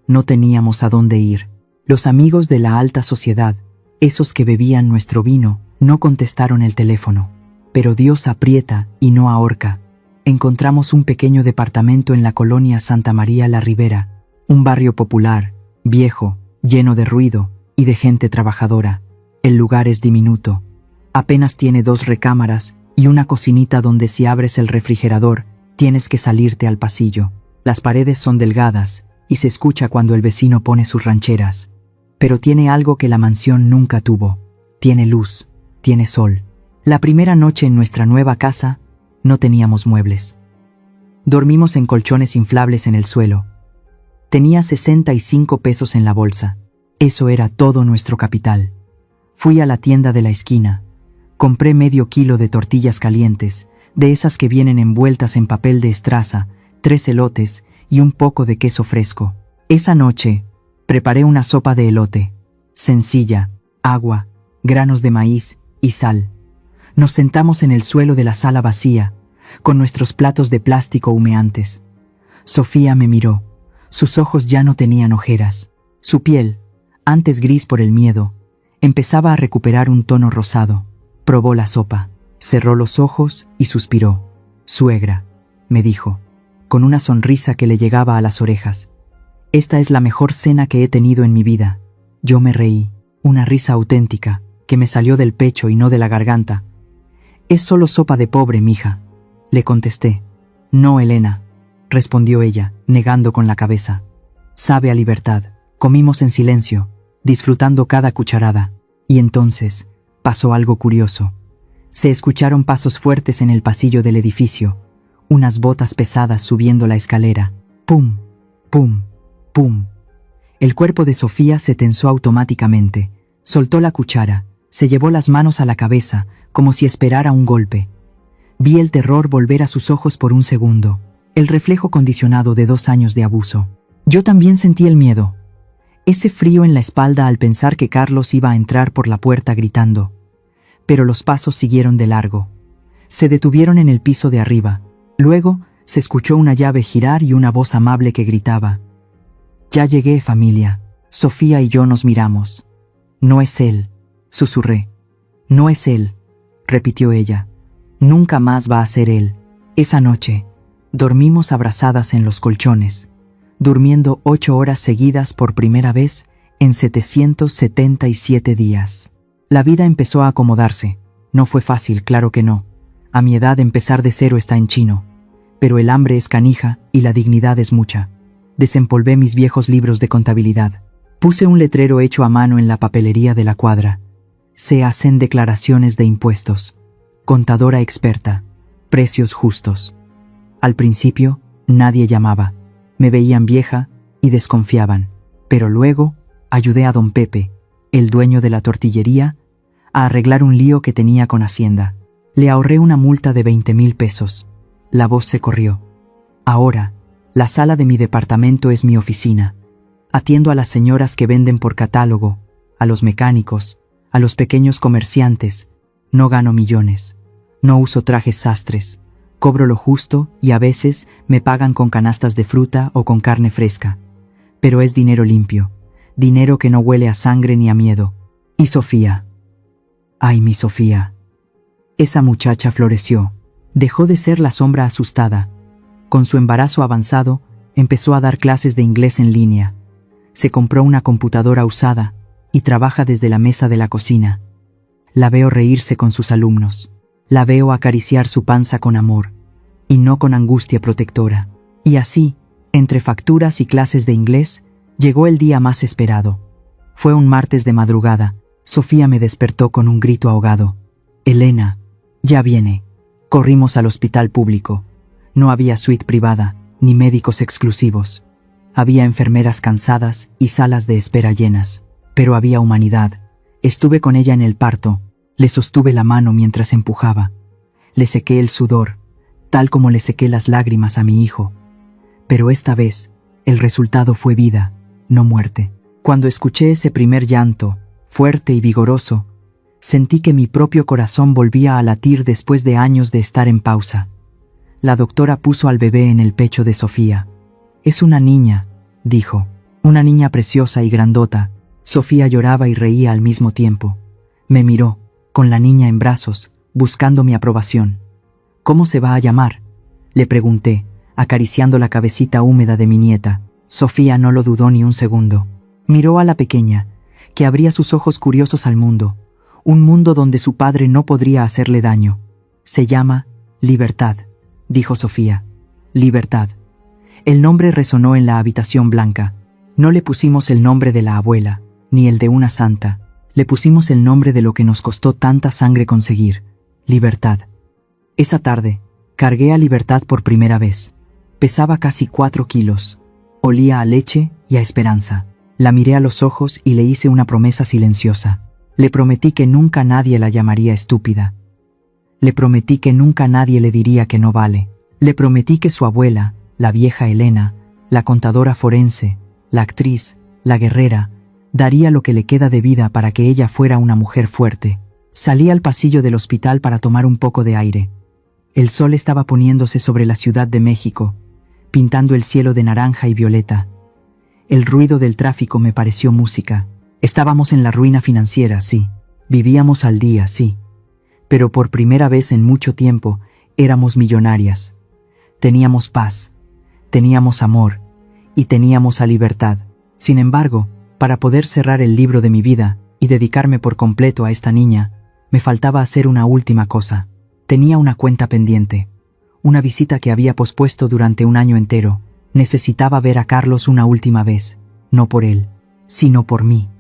No teníamos a dónde ir. Los amigos de la alta sociedad, esos que bebían nuestro vino, no contestaron el teléfono. Pero Dios aprieta y no ahorca. Encontramos un pequeño departamento en la colonia Santa María la Ribera, un barrio popular, viejo, lleno de ruido y de gente trabajadora. El lugar es diminuto. Apenas tiene 2 recámaras y una cocinita donde si abres el refrigerador, tienes que salirte al pasillo. Las paredes son delgadas y se escucha cuando el vecino pone sus rancheras. Pero tiene algo que la mansión nunca tuvo. Tiene luz, tiene sol. La primera noche en nuestra nueva casa, no teníamos muebles. Dormimos en colchones inflables en el suelo. Tenía 65 pesos en la bolsa. Eso era todo nuestro capital. Fui a la tienda de la esquina. Compré medio kilo de tortillas calientes, de esas que vienen envueltas en papel de estraza, 3 elotes y un poco de queso fresco. Esa noche, preparé una sopa de elote. Sencilla, agua, granos de maíz y sal. Nos sentamos en el suelo de la sala vacía, con nuestros platos de plástico humeantes. Sofía me miró. Sus ojos ya no tenían ojeras. Su piel, antes gris por el miedo, empezaba a recuperar un tono rosado. Probó la sopa, cerró los ojos y suspiró. «Suegra», me dijo, con una sonrisa que le llegaba a las orejas. «Esta es la mejor cena que he tenido en mi vida». Yo me reí, una risa auténtica, que me salió del pecho y no de la garganta. «Es solo sopa de pobre, mija», le contesté. «No, Elena», respondió ella, negando con la cabeza. «Sabe a libertad». Comimos en silencio, disfrutando cada cucharada. Y entonces pasó algo curioso. Se escucharon pasos fuertes en el pasillo del edificio, unas botas pesadas subiendo la escalera. Pum, pum, pum. El cuerpo de Sofía se tensó automáticamente. Soltó la cuchara, se llevó las manos a la cabeza, como si esperara un golpe. Vi el terror volver a sus ojos por un segundo, el reflejo condicionado de 2 años de abuso. Yo también sentí el miedo. Ese frío en la espalda al pensar que Carlos iba a entrar por la puerta gritando. Pero los pasos siguieron de largo. Se detuvieron en el piso de arriba. Luego se escuchó una llave girar y una voz amable que gritaba: «Ya llegué, familia». Sofía y yo nos miramos. «No es él», susurré. «No es él», repitió ella. «Nunca más va a ser él». Esa noche, dormimos abrazadas en los colchones, durmiendo 8 horas seguidas por primera vez en 777 días. La vida empezó a acomodarse. No fue fácil, claro que no. A mi edad empezar de cero está en chino. Pero el hambre es canija y la dignidad es mucha. Desempolvé mis viejos libros de contabilidad. Puse un letrero hecho a mano en la papelería de la cuadra. Se hacen declaraciones de impuestos. Contadora experta. Precios justos. Al principio, nadie llamaba. Me veían vieja y desconfiaban. Pero luego, ayudé a don Pepe, el dueño de la tortillería, a arreglar un lío que tenía con Hacienda. Le ahorré una multa de 20,000 pesos. La voz se corrió. Ahora, la sala de mi departamento es mi oficina. Atiendo a las señoras que venden por catálogo, a los mecánicos, a los pequeños comerciantes. No gano millones. No uso trajes sastres. Cobro lo justo y a veces me pagan con canastas de fruta o con carne fresca. Pero es dinero limpio, dinero que no huele a sangre ni a miedo. Y Sofía. Ay, mi Sofía. Esa muchacha floreció. Dejó de ser la sombra asustada. Con su embarazo avanzado, empezó a dar clases de inglés en línea. Se compró una computadora usada y trabaja desde la mesa de la cocina. La veo reírse con sus alumnos. La veo acariciar su panza con amor, y no con angustia protectora. Y así, entre facturas y clases de inglés, llegó el día más esperado. Fue un martes de madrugada. Sofía me despertó con un grito ahogado. «Elena, ya viene». Corrimos al hospital público. No había suite privada, ni médicos exclusivos. Había enfermeras cansadas y salas de espera llenas. Pero había humanidad. Estuve con ella en el parto. Le sostuve la mano mientras empujaba. Le sequé el sudor, tal como le sequé las lágrimas a mi hijo. Pero esta vez, el resultado fue vida, no muerte. Cuando escuché ese primer llanto, fuerte y vigoroso, sentí que mi propio corazón volvía a latir después de años de estar en pausa. La doctora puso al bebé en el pecho de Sofía. «Es una niña», dijo. «Una niña preciosa y grandota». Sofía lloraba y reía al mismo tiempo. Me miró, con la niña en brazos, buscando mi aprobación. «¿Cómo se va a llamar?», le pregunté, acariciando la cabecita húmeda de mi nieta. Sofía no lo dudó ni un segundo. Miró a la pequeña, que abría sus ojos curiosos al mundo, un mundo donde su padre no podría hacerle daño. «Se llama Libertad», dijo Sofía. «Libertad». El nombre resonó en la habitación blanca. No le pusimos el nombre de la abuela, ni el de una santa. Le pusimos el nombre de lo que nos costó tanta sangre conseguir: Libertad. Esa tarde, cargué a Libertad por primera vez. Pesaba casi 4 kilos. Olía a leche y a esperanza. La miré a los ojos y le hice una promesa silenciosa. Le prometí que nunca nadie la llamaría estúpida. Le prometí que nunca nadie le diría que no vale. Le prometí que su abuela, la vieja Elena, la contadora forense, la actriz, la guerrera, daría lo que le queda de vida para que ella fuera una mujer fuerte. Salí al pasillo del hospital para tomar un poco de aire. El sol estaba poniéndose sobre la Ciudad de México, pintando el cielo de naranja y violeta. El ruido del tráfico me pareció música. Estábamos en la ruina financiera, sí. Vivíamos al día, sí. Pero por primera vez en mucho tiempo éramos millonarias. Teníamos paz, teníamos amor y teníamos a Libertad. Sin embargo, para poder cerrar el libro de mi vida y dedicarme por completo a esta niña, me faltaba hacer una última cosa. Tenía una cuenta pendiente, una visita que había pospuesto durante un año entero. Necesitaba ver a Carlos una última vez, no por él, sino por mí,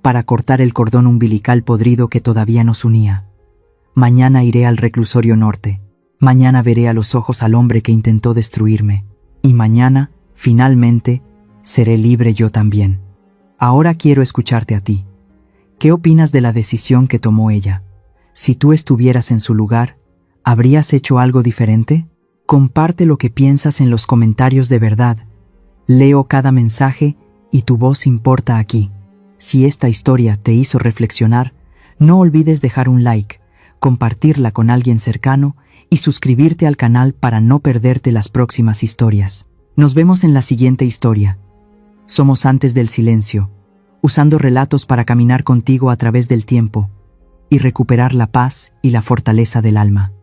para cortar el cordón umbilical podrido que todavía nos unía. Mañana iré al reclusorio norte. Mañana veré a los ojos al hombre que intentó destruirme. Y mañana, finalmente, seré libre yo también. Ahora quiero escucharte a ti. ¿Qué opinas de la decisión que tomó ella? Si tú estuvieras en su lugar, ¿habrías hecho algo diferente? Comparte lo que piensas en los comentarios de verdad. Leo cada mensaje y tu voz importa aquí. Si esta historia te hizo reflexionar, no olvides dejar un like, compartirla con alguien cercano y suscribirte al canal para no perderte las próximas historias. Nos vemos en la siguiente historia. Somos Antes del Silencio, usando relatos para caminar contigo a través del tiempo y recuperar la paz y la fortaleza del alma.